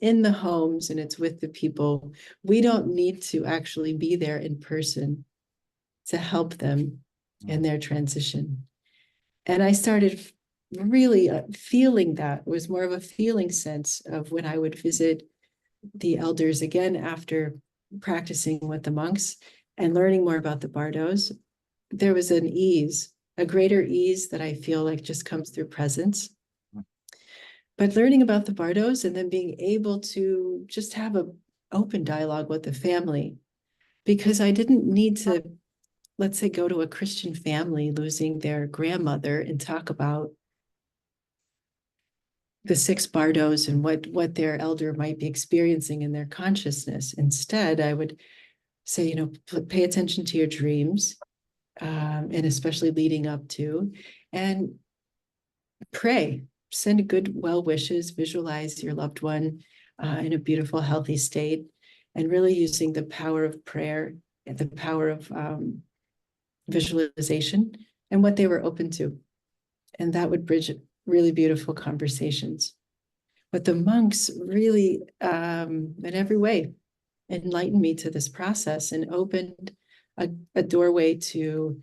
in the homes and it's with the people. We don't need to actually be there in person to help them in their transition. And I started really feeling that. It was more of a feeling sense of when I would visit the elders again after practicing with the monks and learning more about the bardos. There was an ease, a greater ease that I feel like just comes through presence. But learning about the bardos and then being able to just have an open dialogue with the family, because I didn't need to, let's say, go to a Christian family losing their grandmother and talk about the six bardos and what their elder might be experiencing in their consciousness. Instead, I would say, pay attention to your dreams, and especially leading up to, and pray, send good well wishes, visualize your loved one in a beautiful, healthy state, and really using the power of prayer and the power of visualization and what they were open to. And that would bridge really beautiful conversations. But the monks really, in every way, enlightened me to this process and opened a doorway to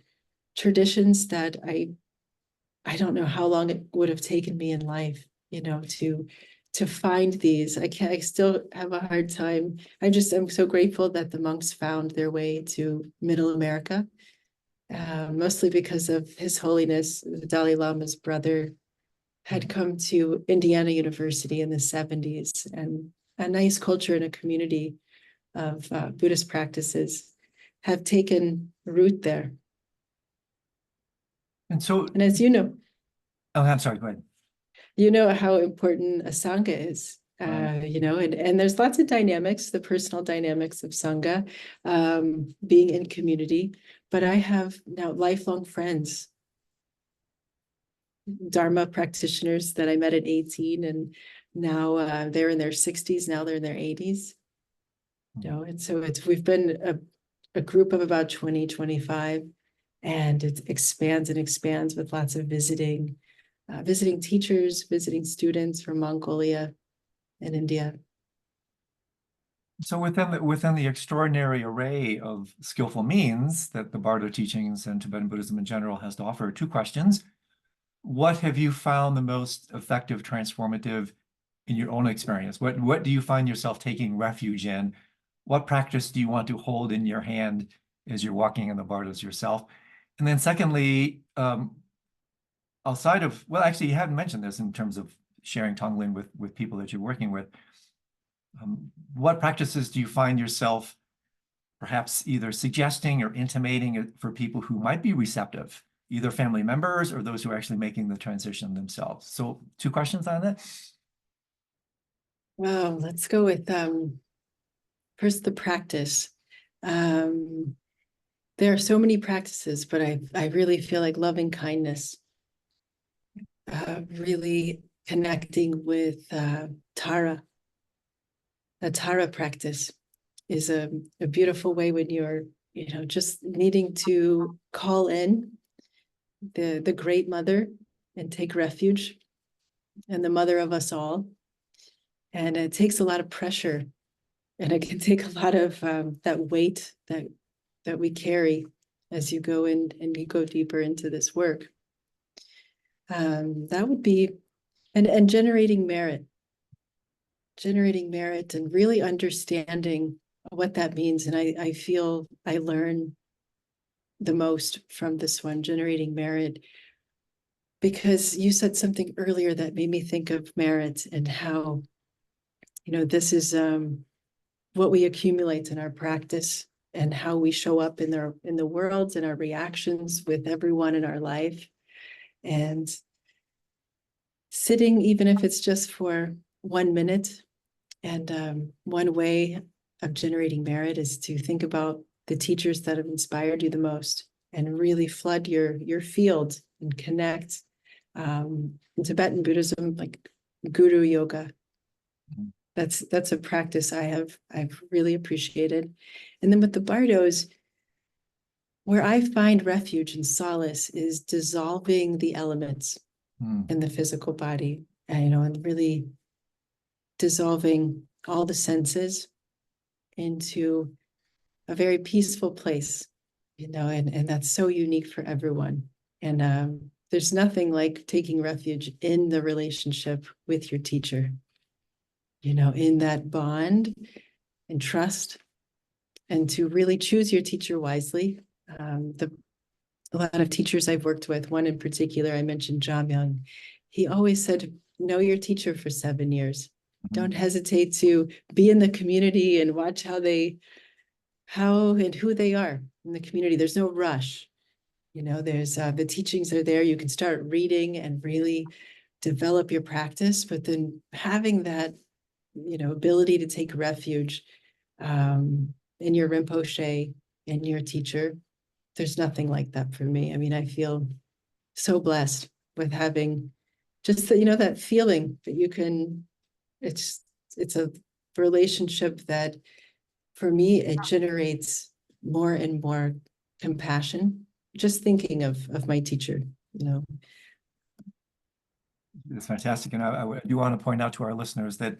traditions that I don't know how long it would have taken me in life, to find these. I still have a hard time. I'm so grateful that the monks found their way to Middle America, mostly because of His Holiness, the Dalai Lama's brother, had come to Indiana University in the 70s, and a nice culture and a community of Buddhist practices have taken root there. And so, And as you know, oh, I'm sorry, go ahead. you know how important a Sangha is. Right. And there's lots of dynamics, the personal dynamics of Sangha, being in community. But I have now lifelong friends, Dharma practitioners that I met at 18, and now they're in their 60s, now they're in their 80s. And so we've been a group of about 20, 25, and it expands and expands with lots of visiting teachers, visiting students from Mongolia and India. So within the extraordinary array of skillful means that the Bardo teachings and Tibetan Buddhism in general has to offer, two questions. What have you found the most effective, transformative in your own experience? What do you find yourself taking refuge in? What practice do you want to hold in your hand as you're walking in the Bardos yourself? And then secondly, outside of, well, actually, you hadn't mentioned this in terms of sharing Tonglen with people that you're working with. What practices do you find yourself perhaps either suggesting or intimating for people who might be receptive, either family members or those who are actually making the transition themselves? So two questions on that. Well, let's go with first the practice. There are so many practices, but I really feel like loving kindness, really connecting with Tara. A Tara practice is a beautiful way when you're, just needing to call in the great mother and take refuge, and the mother of us all. And it takes a lot of pressure, and it can take a lot of that weight that we carry as you go in and you go deeper into this work. That would be, and generating merit and really understanding what that means. And I feel I learn the most from this one, generating merit, because you said something earlier that made me think of merit and how, this is what we accumulate in our practice and how we show up in the world and our reactions with everyone in our life. And sitting, even if it's just for 1 minute, and one way of generating merit is to think about the teachers that have inspired you the most and really flood your field and connect. In Tibetan Buddhism, like guru yoga, that's a practice I've really appreciated. And then with the bardos, where I find refuge and solace is dissolving the elements in the physical body, and really dissolving all the senses into a very peaceful place, and that's so unique for everyone. And there's nothing like taking refuge in the relationship with your teacher, in that bond and trust, and to really choose your teacher wisely. A lot of teachers I've worked with, one in particular, I mentioned Jamyang, he always said, know your teacher for 7 years. Don't hesitate to be in the community and watch how and who they are in the community. There's no rush. There's the teachings are there. You can start reading and really develop your practice, but then having that, ability to take refuge in your Rinpoche, in your teacher, there's nothing like that for me. I mean, I feel so blessed with having just that feeling that you can, it's a relationship that for me, it generates more and more compassion, just thinking of my teacher. It's fantastic. And I do want to point out to our listeners that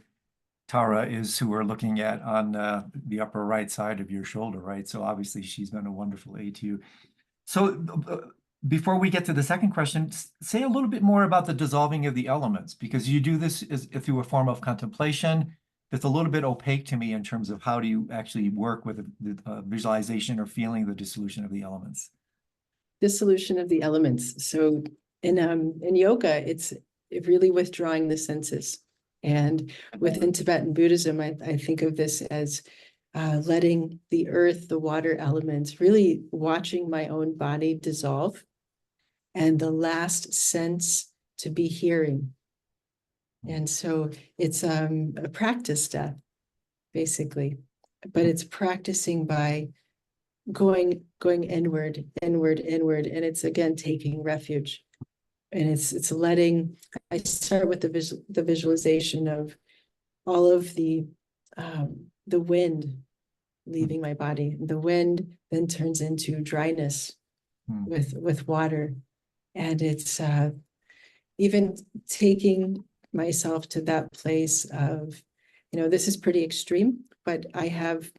Tara is who we're looking at on the upper right side of your shoulder, right? So obviously she's been a wonderful aid to you. So before we get to the second question, say a little bit more about the dissolving of the elements, because you do this through a form of contemplation that's a little bit opaque to me in terms of how do you actually work with the visualization or feeling the dissolution of the elements. Dissolution of the elements. So in yoga, it's really withdrawing the senses. And within Tibetan Buddhism, I think of this as letting the earth, the water elements, really watching my own body dissolve. And the last sense to be hearing. And so it's a practice death, basically. But it's practicing by going inward, inward, inward. And it's, again, taking refuge. And it's letting, I start with the visualization of all of the wind leaving my body. The wind then turns into dryness with water. And it's even taking myself to that place of, this is pretty extreme, but I've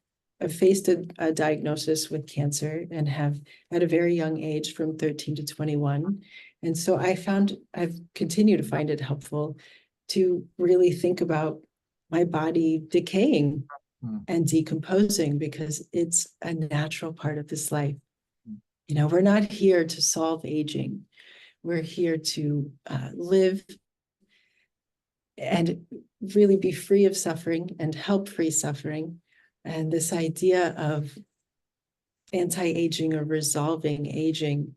faced a diagnosis with cancer and have at a very young age from 13 to 21. And so I've continued to find it helpful to really think about my body decaying and decomposing, because it's a natural part of this life. We're not here to solve aging. We're here to live and really be free of suffering and help free suffering. And this idea of anti-aging or resolving aging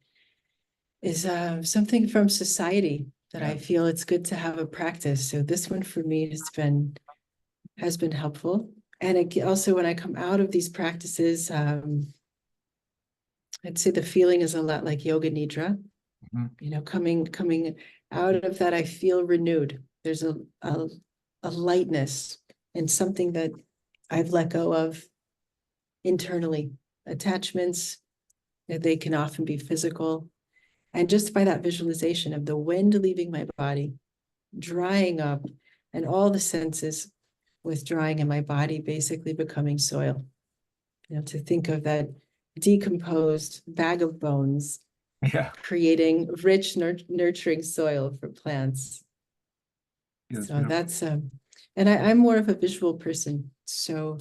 is something from society that I feel it's good to have a practice. So this one for me has been helpful. And also when I come out of these practices, I'd say the feeling is a lot like yoga nidra. Coming out of that, I feel renewed. There's a lightness and something that I've let go of internally. Attachments, they can often be physical. And just by that visualization of the wind leaving my body, drying up, and all the senses withdrawing in my body, basically becoming soil. To think of that decomposed bag of bones, creating rich, nurturing soil for plants. So that's, and I'm more of a visual person. So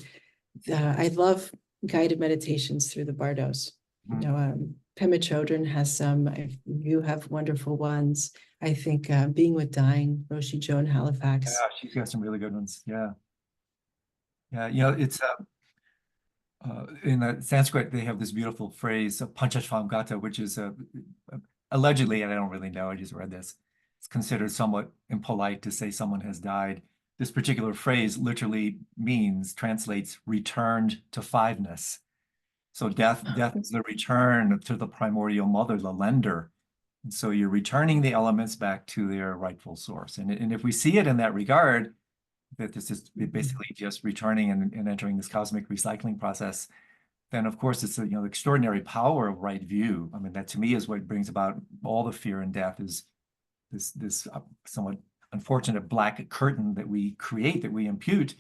I love guided meditations through the bardos. Pema Chodron has some, you have wonderful ones. I think Being with Dying, Roshi Joan Halifax. Yeah, she's got some really good ones. Yeah. It's in Sanskrit, they have this beautiful phrase, panchashvam which is allegedly, and I don't really know, I just read this, it's considered somewhat impolite to say someone has died. This particular phrase literally translates returned to fiveness. So death is the return to the primordial mother, the lender, And so you're returning the elements back to their rightful source. And if we see it in that regard, that this is basically just returning and entering this cosmic recycling process, then of course it's the extraordinary power of right view. I mean, that to me is what brings about all the fear and death, is this somewhat unfortunate black curtain that we create, that we impute,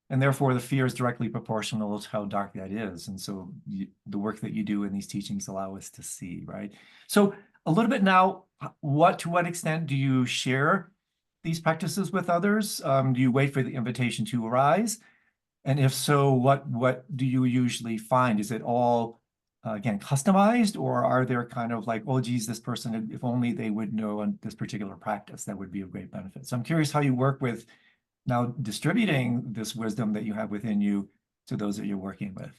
and therefore the fear is directly proportional to how dark that is. And so the work that you do in these teachings allow us to see, right? So a little bit now, to what extent do you share these practices with others? Do you wait for the invitation to arise? And if so, what do you usually find? Is it all, again, customized, or are there kind of like, oh, geez, this person, if only they would know on this particular practice, that would be of great benefit. So I'm curious how you work with now distributing this wisdom that you have within you to those that you're working with.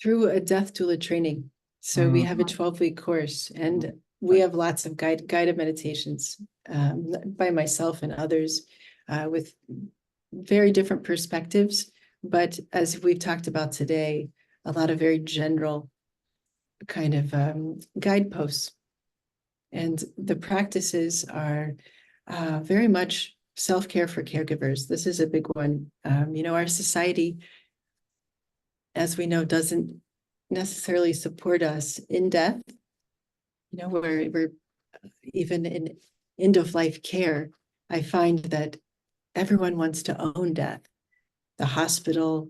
Through a death doula training. So we have a 12-week course, and we have lots of guided meditations by myself and others with very different perspectives. But as we've talked about today, a lot of very general kind of guideposts. And the practices are very much self-care for caregivers. This is a big one. Our society, as we know, doesn't necessarily support us in death. We're even in end-of-life care, I find that everyone wants to own death. The hospital,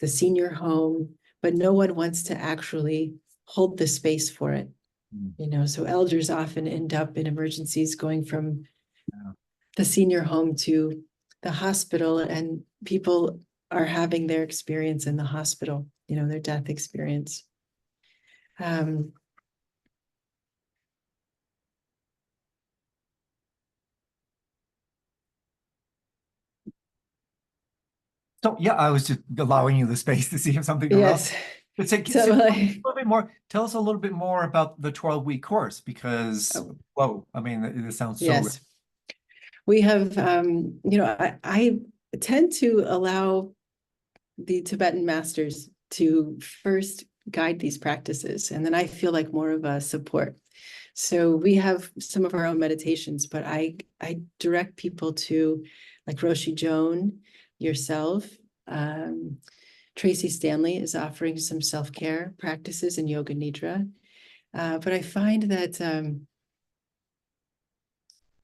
the senior home, but no one wants to actually hold the space for it. So elders often end up in emergencies going from the senior home to the hospital, and people are having their experience in the hospital, their death experience. So yeah, I was just allowing you the space to see if something Yes. But tell us a little bit more about the 12-week course, because whoa, I mean, this sounds so yes. We have, I tend to allow the Tibetan masters to first guide these practices, and then I feel like more of a support. So we have some of our own meditations, but I direct people to like Roshi Joan, yourself. Tracy Stanley is offering some self-care practices in Yoga Nidra. But I find that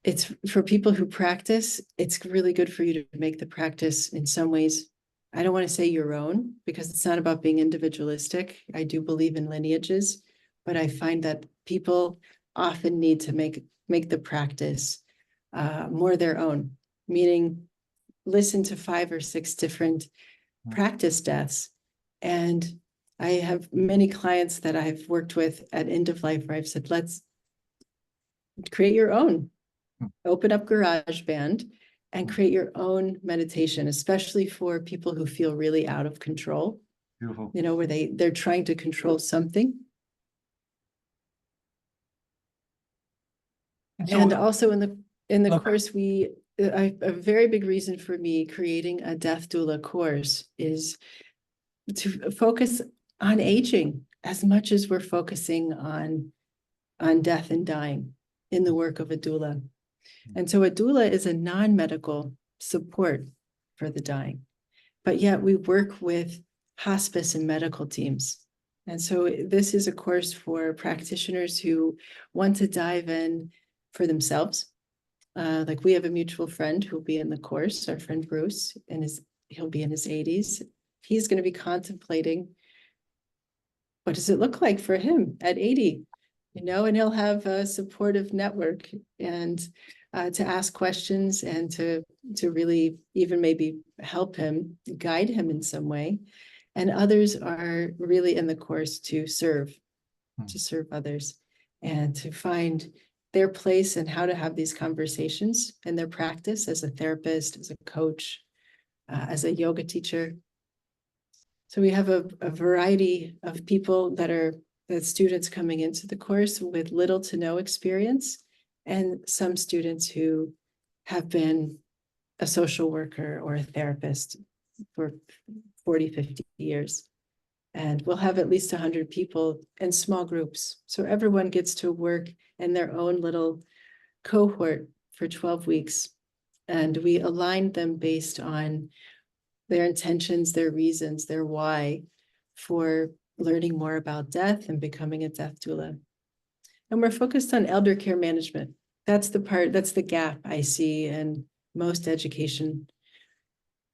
it's for people who practice, it's really good for you to make the practice in some ways, I don't want to say your own, because it's not about being individualistic. I do believe in lineages, but I find that people often need to make the practice more their own, meaning listen to 5 or 6 different practice deaths. And I have many clients that I've worked with at end of life where I've said, let's create your own. Open up GarageBand and create your own meditation, especially for people who feel really out of control. Beautiful. Where they're trying to control something. And also in the course, a very big reason for me creating a death doula course is to focus on aging as much as we're focusing on death and dying in the work of a doula. And so a doula is a non-medical support for the dying, but yet we work with hospice and medical teams. And so this is a course for practitioners who want to dive in for themselves. Like we have a mutual friend who'll be in the course, our friend Bruce, and he'll be in his 80s. He's going to be contemplating, what does it look like for him at 80? And he'll have a supportive network and to ask questions and to really even maybe help him, guide him in some way. And others are really in the course to serve others and to find their place and how to have these conversations in their practice as a therapist, as a coach, as a yoga teacher. So we have a variety of people that students coming into the course with little to no experience, and some students who have been a social worker or a therapist for 40, 50 years. And we'll have at least 100 people in small groups. So everyone gets to work in their own little cohort for 12 weeks. And we align them based on their intentions, their reasons, their why for learning more about death and becoming a death doula. And we're focused on elder care management. That's the gap I see in most education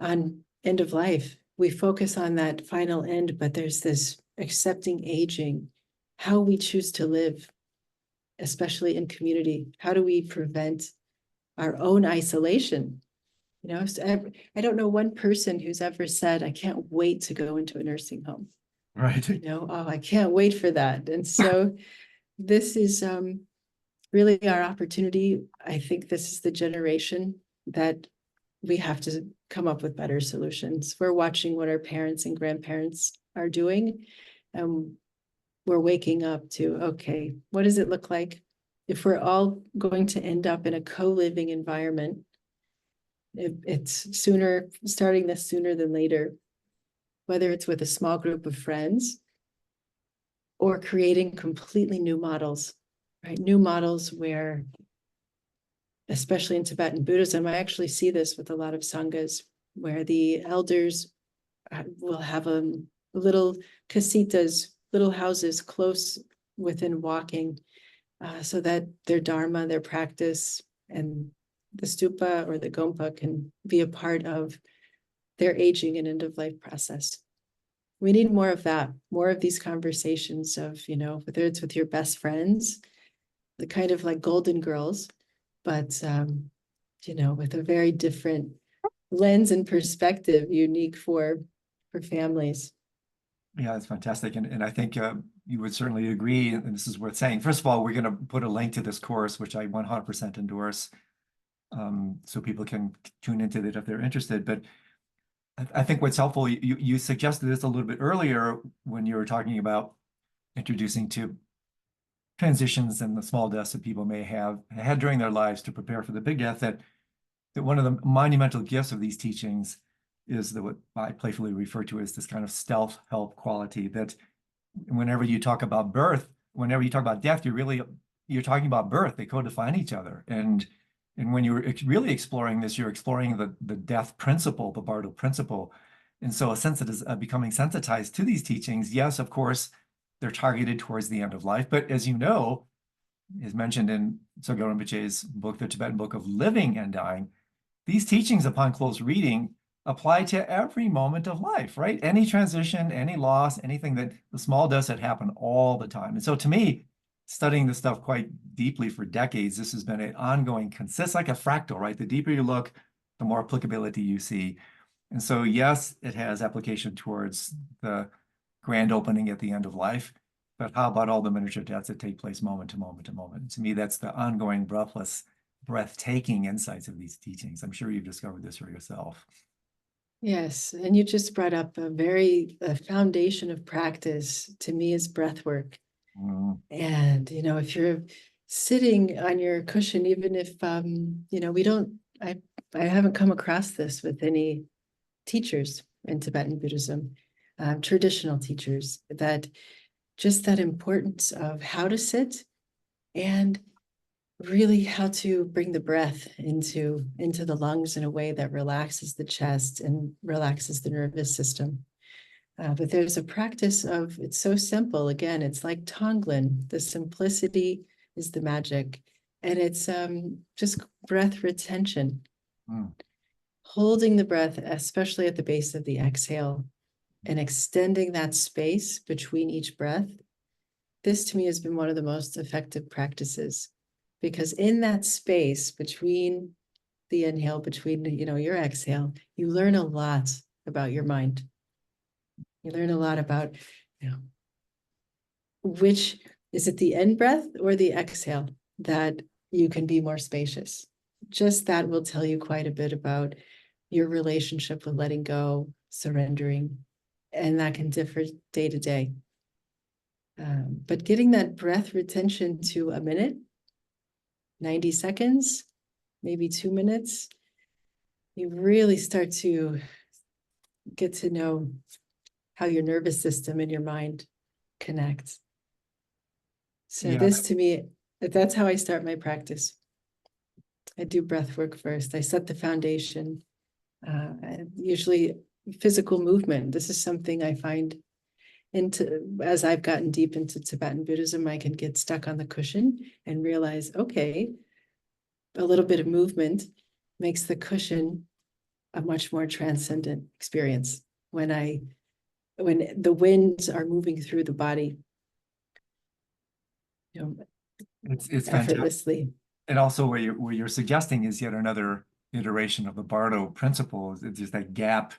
on end of life. We focus on that final end, but there's this accepting aging, how we choose to live, especially in community. How do we prevent our own isolation? So I don't know one person who's ever said, I can't wait to go into a nursing home. Right. Oh, I can't wait for that. And so this is really our opportunity. I think this is the generation that we have to come up with better solutions. We're watching what our parents and grandparents are doing. And we're waking up to, okay, what does it look like if we're all going to end up in a co-living environment? It's starting this sooner than later, whether it's with a small group of friends or creating completely new models, right? New models where, especially in Tibetan Buddhism, I actually see this with a lot of sanghas, where the elders will have little casitas, little houses close within walking, so that their dharma, their practice, and the stupa or the gompa can be a part of their aging and end of life process. We need more of that, more of these conversations of, whether it's with your best friends, the kind of like Golden Girls, but, with a very different lens and perspective, unique for families. Yeah, that's fantastic. And I think you would certainly agree, and this is worth saying. First of all, we're going to put a link to this course, which I 100% endorse, so people can tune into it if they're interested. But I think what's helpful, you suggested this a little bit earlier when you were talking about introducing to transitions and the small deaths that people may have had during their lives to prepare for the big death, that one of the monumental gifts of these teachings is what I playfully refer to as this kind of stealth help quality, that whenever you talk about whenever you talk about death, you're talking about birth. They co-define each other. And when you're really exploring this, you're exploring the death principle, the Bardo principle. And so a sense that is becoming sensitized to these teachings. Yes, of course, they're targeted towards the end of life. But as you know, is mentioned in Sogyal Rinpoche's book, The Tibetan Book of Living and Dying, these teachings upon close reading apply to every moment of life, right? Any transition, any loss, anything that the small deaths that happen all the time. And so to me, studying this stuff quite deeply for decades, this has been an ongoing, like a fractal, right? The deeper you look, the more applicability you see. And so, yes, it has application towards the grand opening at the end of life, but how about all the miniature deaths that take place moment to moment to moment? To me, that's the ongoing, breathtaking insights of these teachings. I'm sure you've discovered this for yourself. Yes, and you just brought up a foundation of practice to me is breath work. And, if you're sitting on your cushion, even if, I haven't come across this with any teachers in Tibetan Buddhism, traditional teachers, that importance of how to sit and really how to bring the breath into the lungs in a way that relaxes the chest and relaxes the nervous system. But there's a practice of, it's so simple. Again, it's like Tonglen. The simplicity is the magic. And it's just breath retention. Holding the breath, especially at the base of the exhale, and extending that space between each breath. This to me has been one of the most effective practices, because in that space between the inhale, between your exhale, you learn a lot about your mind. You learn a lot about, which is it, the in breath or the exhale, that you can be more spacious. Just that will tell you quite a bit about your relationship with letting go, surrendering, and that can differ day to day. But getting that breath retention to a minute, 90 seconds, maybe 2 minutes, you really start to get to know how your nervous system and your mind connect. So Yeah, this to me, that's how I start my practice. I do breath work first. I set the foundation. Usually physical movement. This is something I find as I've gotten deep into Tibetan Buddhism, I can get stuck on the cushion and realize, okay, a little bit of movement makes the cushion a much more transcendent experience. When the winds are moving through the body, you know, it's fantastic. effortlessly. And also what you're suggesting is yet another iteration of the Bardo principle. It's just that gap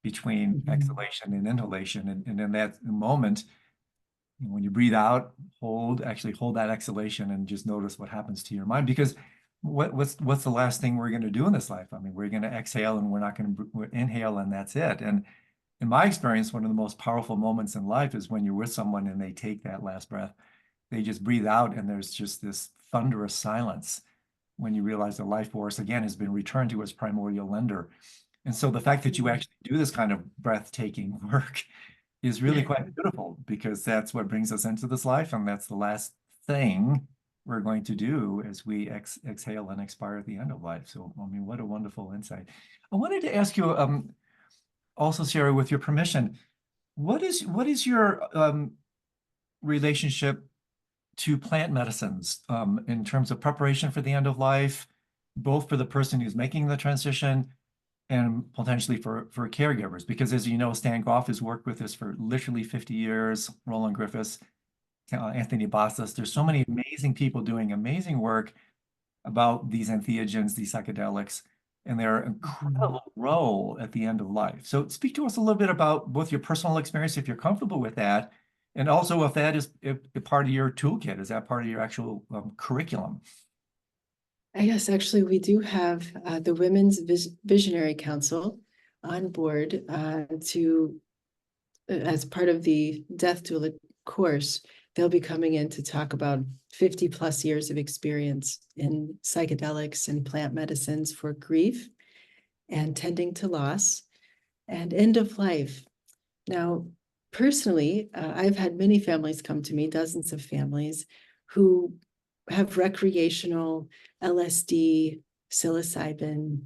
between exhalation and inhalation. And in that moment, when you breathe out, actually hold that exhalation and just notice what happens to your mind. Because what's the last thing we're going to do in this life? I mean, we're going to exhale and we're not going to inhale and that's it. And in my experience, one of the most powerful moments in life is when you're with someone and they take that last breath. They just breathe out and there's just this thunderous silence when you realize the life force again has been returned to its primordial lender. And so the fact that you actually do this kind of breathtaking work is really quite beautiful, because that's what brings us into this life, and that's the last thing we're going to do as we exhale and expire at the end of life. So, I mean, what a wonderful insight. I wanted to ask you, also, Sarah, with your permission, what is your relationship to plant medicines in terms of preparation for the end of life, both for the person who's making the transition and potentially for caregivers? Because as you know, Stan Groff has worked with this for literally 50 years, Roland Griffiths, Anthony Bastos. There's so many amazing people doing amazing work about these entheogens, these psychedelics, and their incredible role at the end of life. So speak to us a little bit about both your personal experience, if you're comfortable with that, and also if that is a part of your toolkit. Is that part of your actual curriculum? Yes, actually, we do have the Women's Visionary Council on board as part of the Death Doula course. They'll be coming in to talk about 50 plus years of experience in psychedelics and plant medicines for grief and tending to loss and end of life. Now, personally, I've had many families come to me, dozens of families, who have recreational LSD, psilocybin,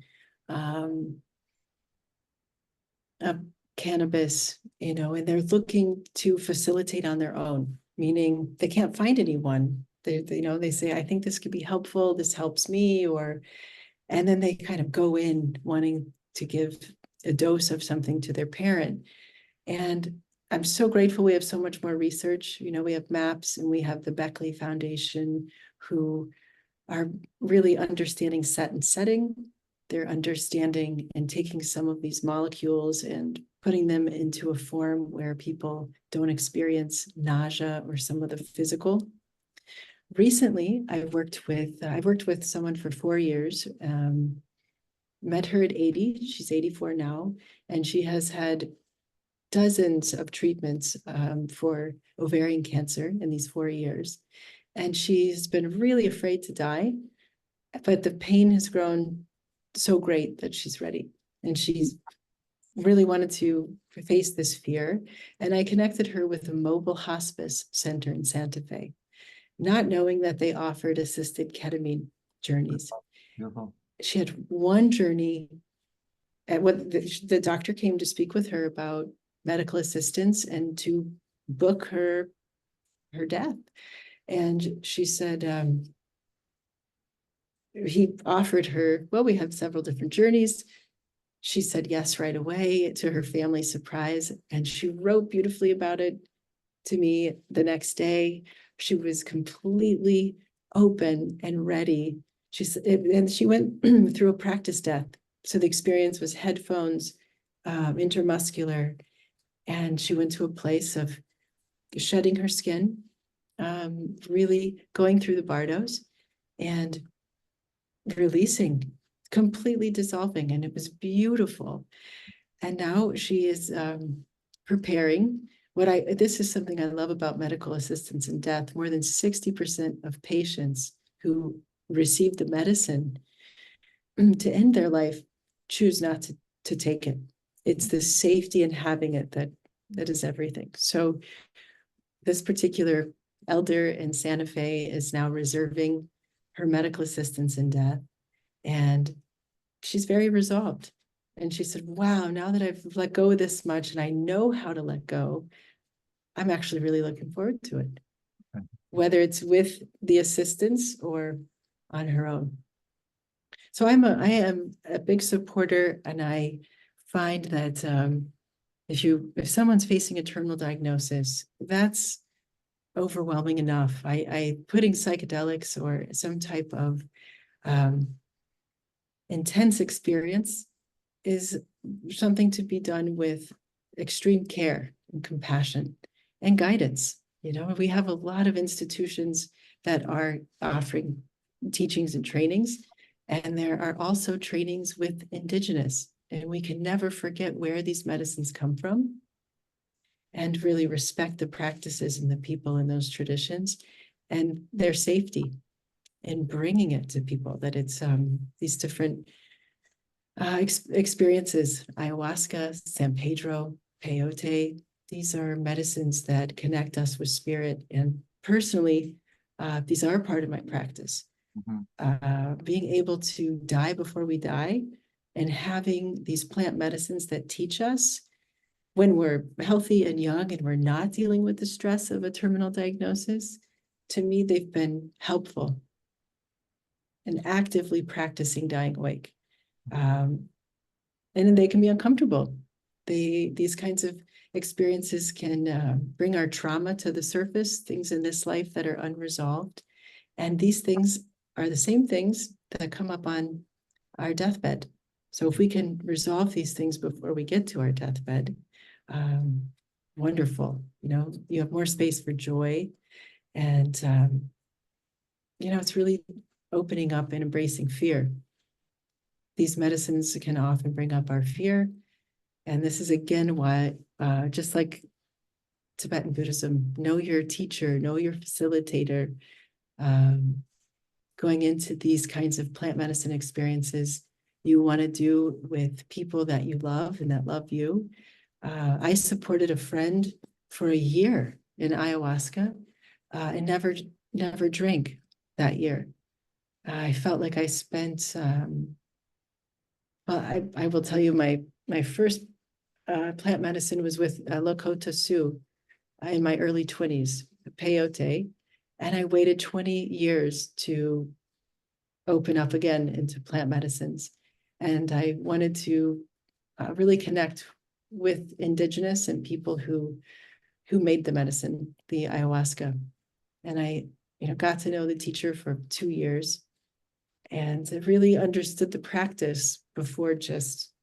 cannabis, and they're looking to facilitate on their own, meaning they can't find anyone. They say, I think this could be helpful. This helps me, and then they kind of go in wanting to give a dose of something to their parent. And I'm so grateful we have so much more research. We have MAPS and we have the Beckley Foundation, who are really understanding set and setting. They're understanding and taking some of these molecules and putting them into a form where people don't experience nausea or some of the physical. Recently, I worked with someone for 4 years, met her at 80. She's 84 now, and she has had dozens of treatments for ovarian cancer in these 4 years. And she's been really afraid to die, but the pain has grown so great that she's ready. And she's really wanted to face this fear. And I connected her with a mobile hospice center in Santa Fe, not knowing that they offered assisted ketamine journeys. Beautiful. She had one journey at what the doctor came to speak with her about medical assistance and to book her death. And she said, he offered her, well, we have several different journeys. She said yes right away, to her family's surprise. And she wrote beautifully about it to me the next day. She was completely open and ready. And she went through a practice death. So the experience was headphones, intermuscular, and she went to a place of shedding her skin, really going through the bardos and releasing, completely dissolving. And it was beautiful. And now she is preparing. This is something I love about medical assistance in death. More than 60% of patients who receive the medicine to end their life choose not to take it. It's the safety in having it that That is everything. So this particular elder in Santa Fe is now reserving her medical assistance in death. And she's very resolved. And she said, wow, now that I've let go of this much and I know how to let go, I'm actually really looking forward to it, whether it's with the assistance or on her own. So I am a big supporter, and I find that if someone's facing a terminal diagnosis, that's overwhelming enough. I putting psychedelics or some type of intense experience is something to be done with extreme care and compassion and guidance. You know, we have a lot of institutions that are offering teachings and trainings, and there are also trainings with Indigenous, and we can never forget where these medicines come from and really respect the practices and the people in those traditions and their safety in bringing it to people, that it's these different experiences, ayahuasca, San Pedro, peyote. These are medicines that connect us with spirit. And personally, these are part of my practice. Being able to die before we die and having these plant medicines that teach us when we're healthy and young and we're not dealing with the stress of a terminal diagnosis, to me, they've been helpful in actively practicing dying awake. And they can be uncomfortable. These kinds of experiences can bring our trauma to the surface, things in this life that are unresolved. And these things are the same things that come up on our deathbed. So if we can resolve these things before we get to our deathbed, wonderful. You know, you have more space for joy. And, you know, it's really opening up and embracing fear. These medicines can often bring up our fear. And this is again why, just like Tibetan Buddhism, know your teacher, know your facilitator. Going into these kinds of plant medicine experiences, you want to do with people that you love and that love you. I supported a friend for a year in ayahuasca and never drank that year. I felt like I spent, well, I will tell you, my first plant medicine was with Lakota Sioux in my early 20s, peyote, and I waited 20 years to open up again into plant medicines. And I wanted to really connect with Indigenous and people who made the medicine, the ayahuasca. And I, you know, got to know the teacher for 2 years and really understood the practice before just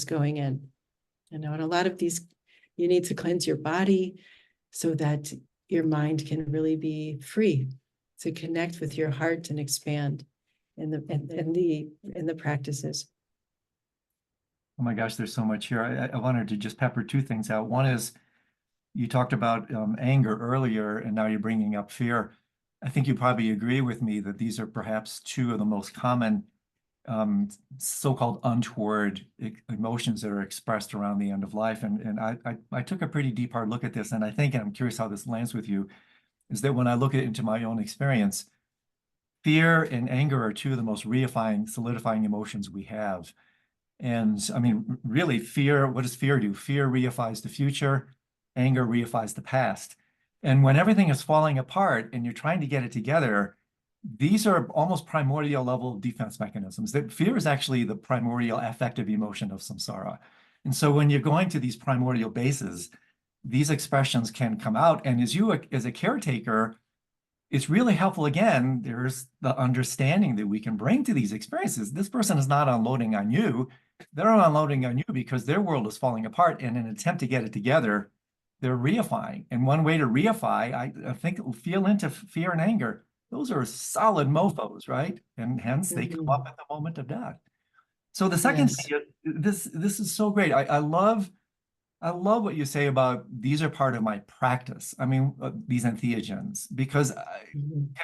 going in. You know, and a lot of these, you need to cleanse your body so that your mind can really be free to connect with your heart and expand in the practices. Oh my gosh, there's so much here. I wanted to just pepper two things out. One is you talked about anger earlier, and now you're bringing up fear. I think you probably agree with me that these are perhaps two of the most common so-called untoward emotions that are expressed around the end of life. And I took a pretty deep, hard look at this, and I think, and I'm curious how this lands with you, is that when I look at into my own experience, fear and anger are two of the most reifying, solidifying emotions we have. And I mean, really, fear, what does fear do? Fear reifies the future, anger reifies the past. And when everything is falling apart and you're trying to get it together, these are almost primordial level defense mechanisms. That fear is actually the primordial affective emotion of samsara. And so when you're going to these primordial bases, these expressions can come out. And as a caretaker, it's really helpful. Again, there's the understanding that we can bring to these experiences. This person is not unloading on you. They're unloading on you because their world is falling apart. And in an attempt to get it together, they're reifying. And one way to reify, I think, feel into fear and anger. Those are solid mofos, right? And hence they come up at the moment of death. So the second thing, this is so great. I love what you say about these are part of my practice. I mean, these entheogens, because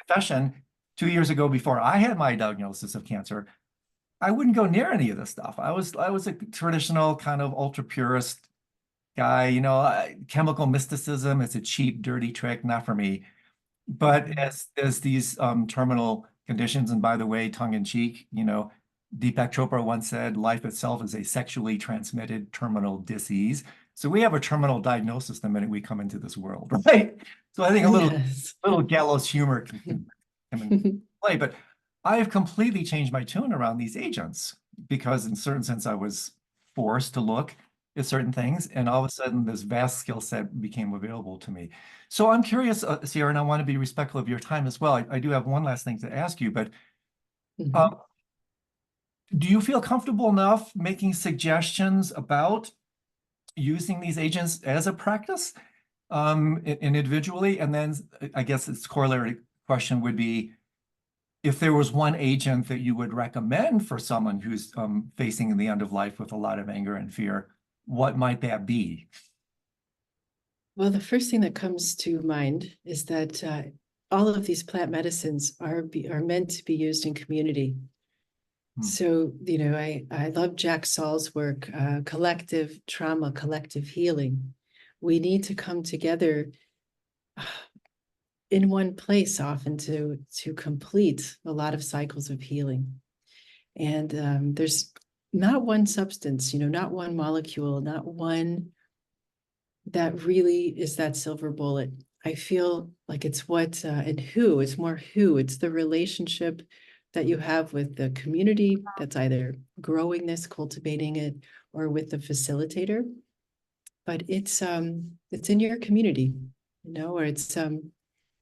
confession, 2 years ago, before I had my diagnosis of cancer, I wouldn't go near any of this stuff. I was a traditional kind of ultra purist, guy, chemical mysticism, it's a cheap, dirty trick, not for me. But Mhm. as these terminal conditions, and by the way, tongue in cheek, Deepak Chopra once said, life itself is a sexually transmitted terminal disease. So we have a terminal diagnosis the minute we come into this world, right? So I think a little Yes. little gallows humor can come in play. But I have completely changed my tune around these agents because, in certain sense, I was forced to look at certain things, and all of a sudden, this vast skill set became available to me. So I'm curious, Sierra, and I want to be respectful of your time as well. I do have one last thing to ask you, but Mhm. um, do you feel comfortable enough making suggestions about using these agents as a practice individually? And then I guess its corollary question would be, if there was one agent that you would recommend for someone who's facing the end of life with a lot of anger and fear, what might that be? Well, the first thing that comes to mind is that all of these plant medicines are meant to be used in community. Hmm. So, I love Jack Saul's work, collective trauma, collective healing. We need to come together in one place often to complete a lot of cycles of healing. And there's not one substance, not one molecule, not one that really is that silver bullet. I feel like it's it's more who, it's the relationship that you have with the community that's either growing this, cultivating it, or with the facilitator. But it's in your community, or it's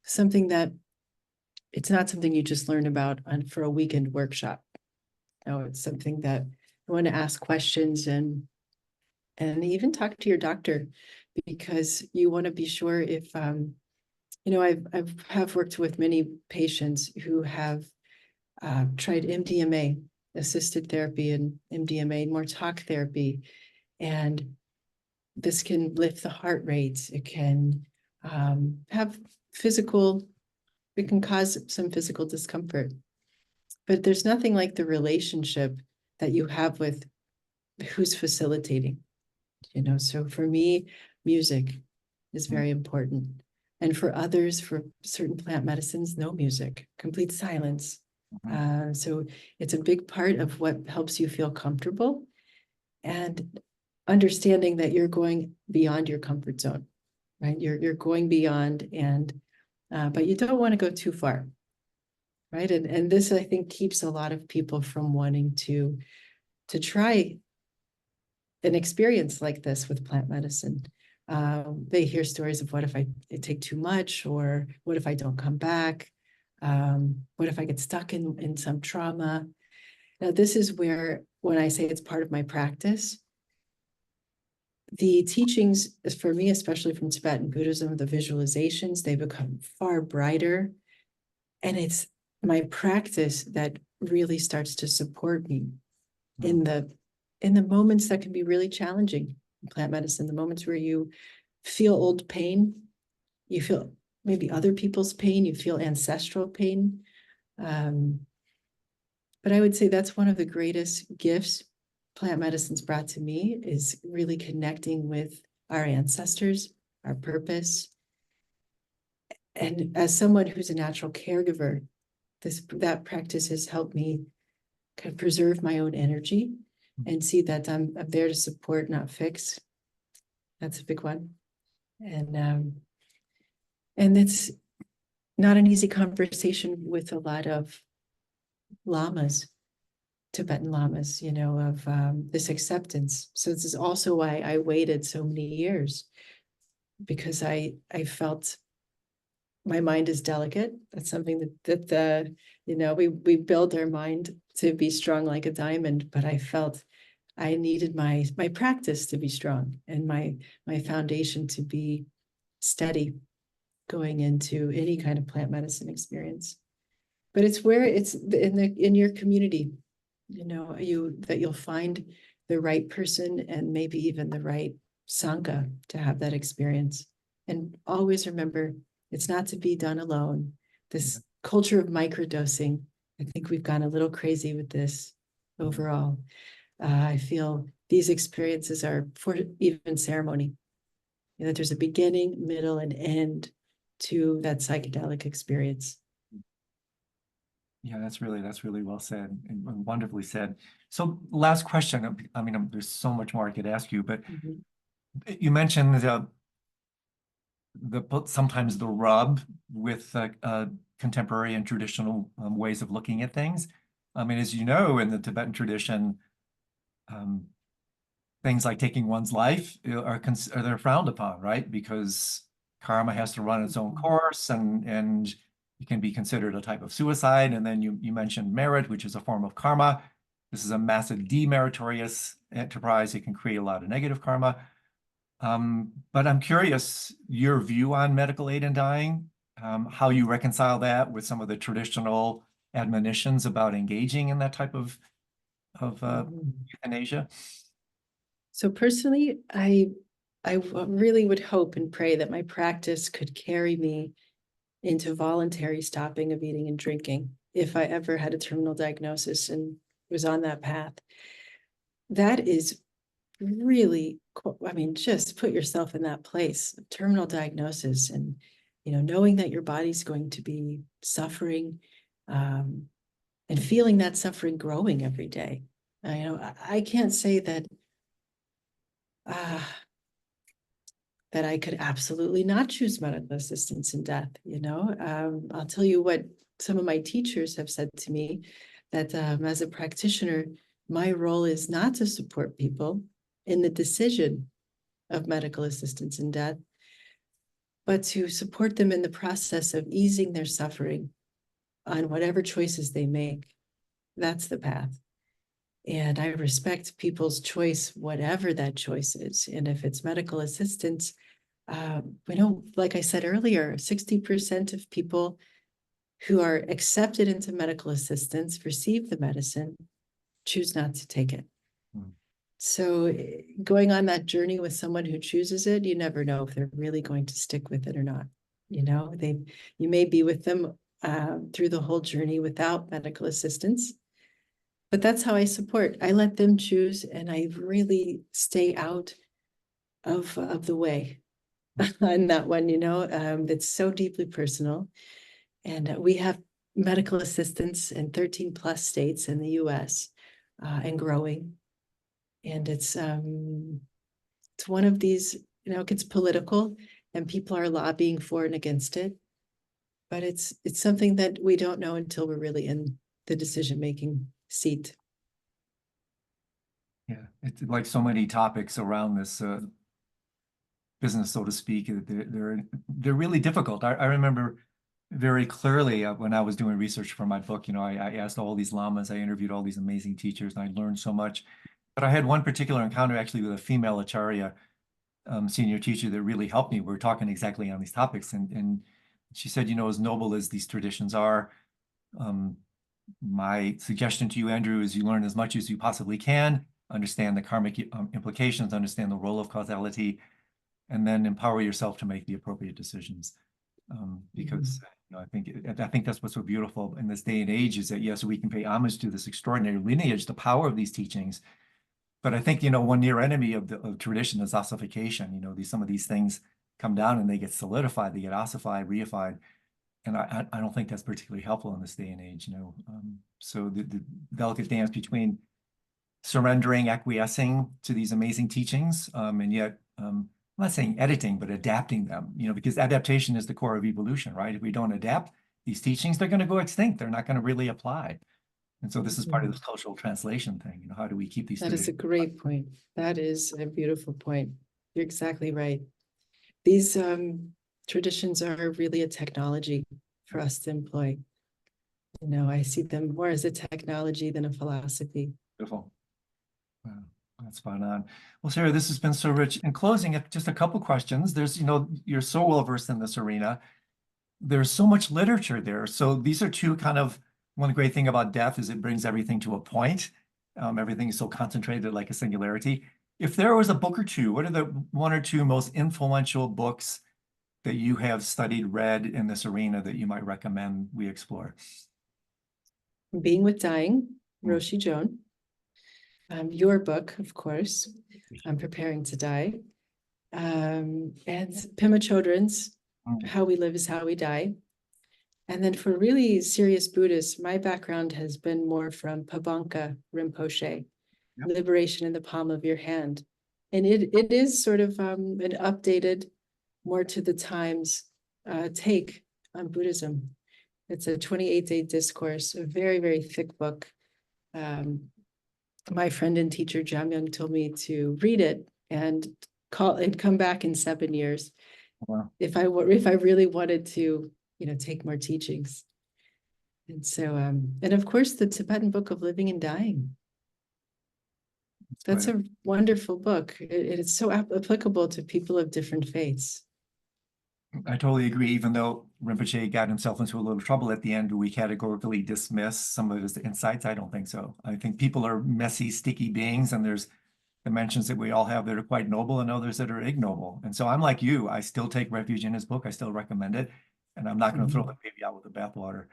something that it's not something you just learn about for a weekend workshop. No, it's something that you want to ask questions and even talk to your doctor because you want to be sure if I've have worked with many patients who have tried MDMA, assisted therapy, and MDMA, more talk therapy, and this can lift the heart rate. It can have physical. It can cause some physical discomfort, but there's nothing like the relationship that you have with who's facilitating. So for me, music is very important. And for others, for certain plant medicines, no music, complete silence. Mhm. So it's a big part of what helps you feel comfortable and understanding that you're going beyond your comfort zone, right? You're going beyond, and but you don't want to go too far, right? And this, I think, keeps a lot of people from wanting to try an experience like this with plant medicine. They hear stories of what if I take too much, or what if I don't come back? What if I get stuck in some trauma? Now, this is where, when I say it's part of my practice, the teachings, for me, especially from Tibetan Buddhism, the visualizations, they become far brighter. And it's my practice that really starts to support me in the moments that can be really challenging in plant medicine, the moments where you feel old pain, you feel maybe other people's pain, you feel ancestral pain. Um, but I would say that's one of the greatest gifts plant medicine's brought to me, is really connecting with our ancestors, our purpose. And as someone who's a natural caregiver, that practice has helped me kind of preserve my own energy and see that I'm there to support, not fix. That's a big one. And it's not an easy conversation with a lot of lamas, Tibetan lamas, of this acceptance. So this is also why I waited so many years, because I felt my mind is delicate. That's something we build our mind to be strong like a diamond, but I felt I needed my practice to be strong and my foundation to be steady going into any kind of plant medicine experience. But it's where it's in your community, that you'll find the right person and maybe even the right sangha to have that experience. And always remember, it's not to be done alone. This culture of microdosing, I think we've gone a little crazy with this overall. I feel these experiences are for even ceremony. that there's a beginning, middle, and end to that psychedelic experience. Yeah, that's really well said and wonderfully said. So last question. I mean, there's so much more I could ask you, but you mentioned sometimes the rub with contemporary and traditional ways of looking at things. I mean, as you know, in the Tibetan tradition, um, things like taking one's life they're frowned upon, right? Because karma has to run its own course, and it can be considered a type of suicide. And then you mentioned merit, which is a form of karma. This is a massive demeritorious enterprise. It can create a lot of negative karma. But I'm curious, your view on medical aid in dying, how you reconcile that with some of the traditional admonitions about engaging in that type of euthanasia. So personally, I really would hope and pray that my practice could carry me into voluntary stopping of eating and drinking if I ever had a terminal diagnosis and was on that path. That is really, I mean, just put yourself in that place of terminal diagnosis and, knowing that your body's going to be suffering, and feeling that suffering growing every day. I can't say that that I could absolutely not choose medical assistance in death. I'll tell you what some of my teachers have said to me, that as a practitioner, my role is not to support people in the decision of medical assistance in death, but to support them in the process of easing their suffering on whatever choices they make. That's the path. And I respect people's choice, whatever that choice is. And if it's medical assistance, we know, like I said earlier, 60% of people who are accepted into medical assistance, receive the medicine, choose not to take it. So going on that journey with someone who chooses it, you never know if they're really going to stick with it or not. You may be with them through the whole journey without medical assistance. But that's how I support. I let them choose, and I really stay out of the way on that one. It's so deeply personal. And we have medical assistance in 13 plus states in the US, and growing. And it's one of these, it gets political and people are lobbying for and against it. But it's something that we don't know until we're really in the decision-making seat. Yeah, it's like so many topics around this business, so to speak. They're really difficult. I remember very clearly when I was doing research for my book. I asked all these lamas, I interviewed all these amazing teachers, and I learned so much. But I had one particular encounter actually with a female acharya, senior teacher, that really helped me. We were talking exactly on these topics, and she said, as noble as these traditions are, my suggestion to you, Andrew, is you learn as much as you possibly can, understand the karmic implications, understand the role of causality, and then empower yourself to make the appropriate decisions. Because I think that's what's so beautiful in this day and age, is that yes, we can pay homage to this extraordinary lineage, the power of these teachings. But I think, one near enemy of tradition is ossification. Some of these things come down and they get solidified, they get ossified, reified. And I don't think that's particularly helpful in this day and age. So the delicate dance between surrendering, acquiescing to these amazing teachings, and yet I'm not saying editing, but adapting them, because adaptation is the core of evolution, right? If we don't adapt these teachings, they're going to go extinct. They're not going to really apply. And so this is part of this cultural translation thing. How do we keep these? That is a great point. That is a beautiful point. You're exactly right. These traditions are really a technology for us to employ. I see them more as a technology than a philosophy. Beautiful. Wow, that's spot on. Well, Sarah, this has been so rich. In closing, just a couple questions. There's, you're so well versed in this arena. There's so much literature there. So these are two kind of, one great thing about death is it brings everything to a point. Everything is so concentrated like a singularity. If there was a book or two, what are the one or two most influential books that you have studied, read in this arena that you might recommend we explore? Being with Dying, Roshi Joan. Your book, of course, I'm Preparing to Die. and Pema Chodron's Mm. How We Live is How We Die. And then for really serious Buddhists, my background has been more from Pavanka Rinpoche, Yep. Liberation in the Palm of Your Hand. And it is sort of an updated, more to the times take on Buddhism. It's a 28-day discourse, a very, very thick book. My friend and teacher Jamyang told me to read it and come back in 7 years. Wow. If I really wanted to, take more teachings. And so, and of course, the Tibetan Book of Living and Dying. That's a wonderful book. It's so applicable to people of different faiths. I totally agree, even though Rinpoche got himself into a little trouble at the end, do we categorically dismiss some of his insights? I don't think so. I think people are messy, sticky beings, and there's dimensions that we all have that are quite noble and others that are ignoble. And so I'm like you, I still take refuge in his book. I still recommend it, and I'm not going to throw the baby out with the bathwater.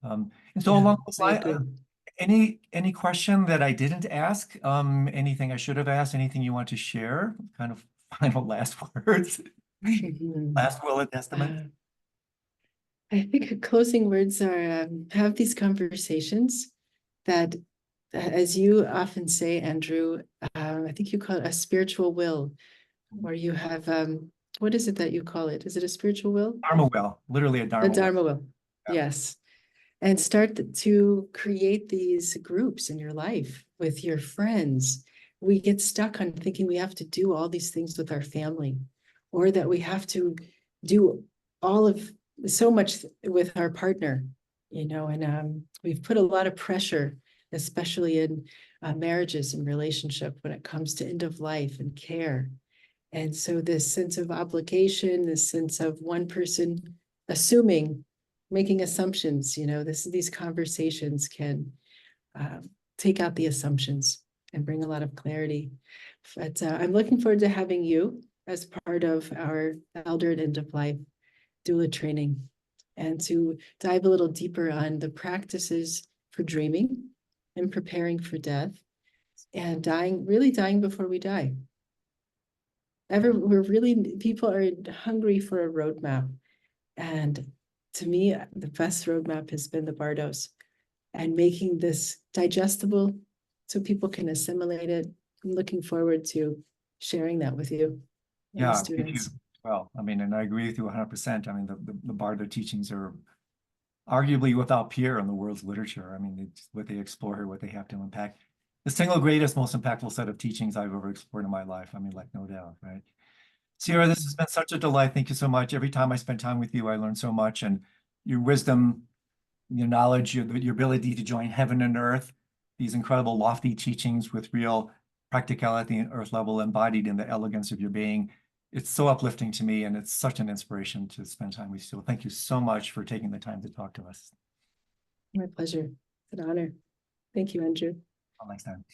And so along those lines, any question that I didn't ask, anything I should have asked, anything you want to share, kind of final last words? Last will and testament. I think closing words are have these conversations that, as you often say, Andrew, I think you call it a spiritual will, or you have, what is it that you call it? Is it a spiritual will? Dharma will, literally a Dharma will. A Dharma will, yes. And start to create these groups in your life with your friends. We get stuck on thinking we have to do all these things with our family, or that we have to do so much with our partner, and we've put a lot of pressure, especially in marriages and relationship, when it comes to end of life and care. And so this sense of obligation, this sense of one person making assumptions, these conversations can take out the assumptions and bring a lot of clarity. But I'm looking forward to having you as part of our elder and end of life doula training, and to dive a little deeper on the practices for dreaming and preparing for death and really dying before we die. People are hungry for a roadmap. And to me, the best roadmap has been the Bardos, and making this digestible so people can assimilate it. I'm looking forward to sharing that with you. Yeah, Students. Well, I mean, and I agree with you 100%. I mean, the Bardo teachings are arguably without peer in the world's literature. I mean, it's what they explore here, what they have to unpack. The single greatest, most impactful set of teachings I've ever explored in my life. I mean, like, no doubt, right? Sierra, this has been such a delight. Thank you so much. Every time I spend time with you, I learn so much, and your wisdom, your knowledge, your ability to join heaven and earth, these incredible lofty teachings with real practicality and earth level embodied in the elegance of your being. It's so uplifting to me, and it's such an inspiration to spend time with you. So thank you so much for taking the time to talk to us. My pleasure. It's an honor. Thank you, Andrew. Until next time.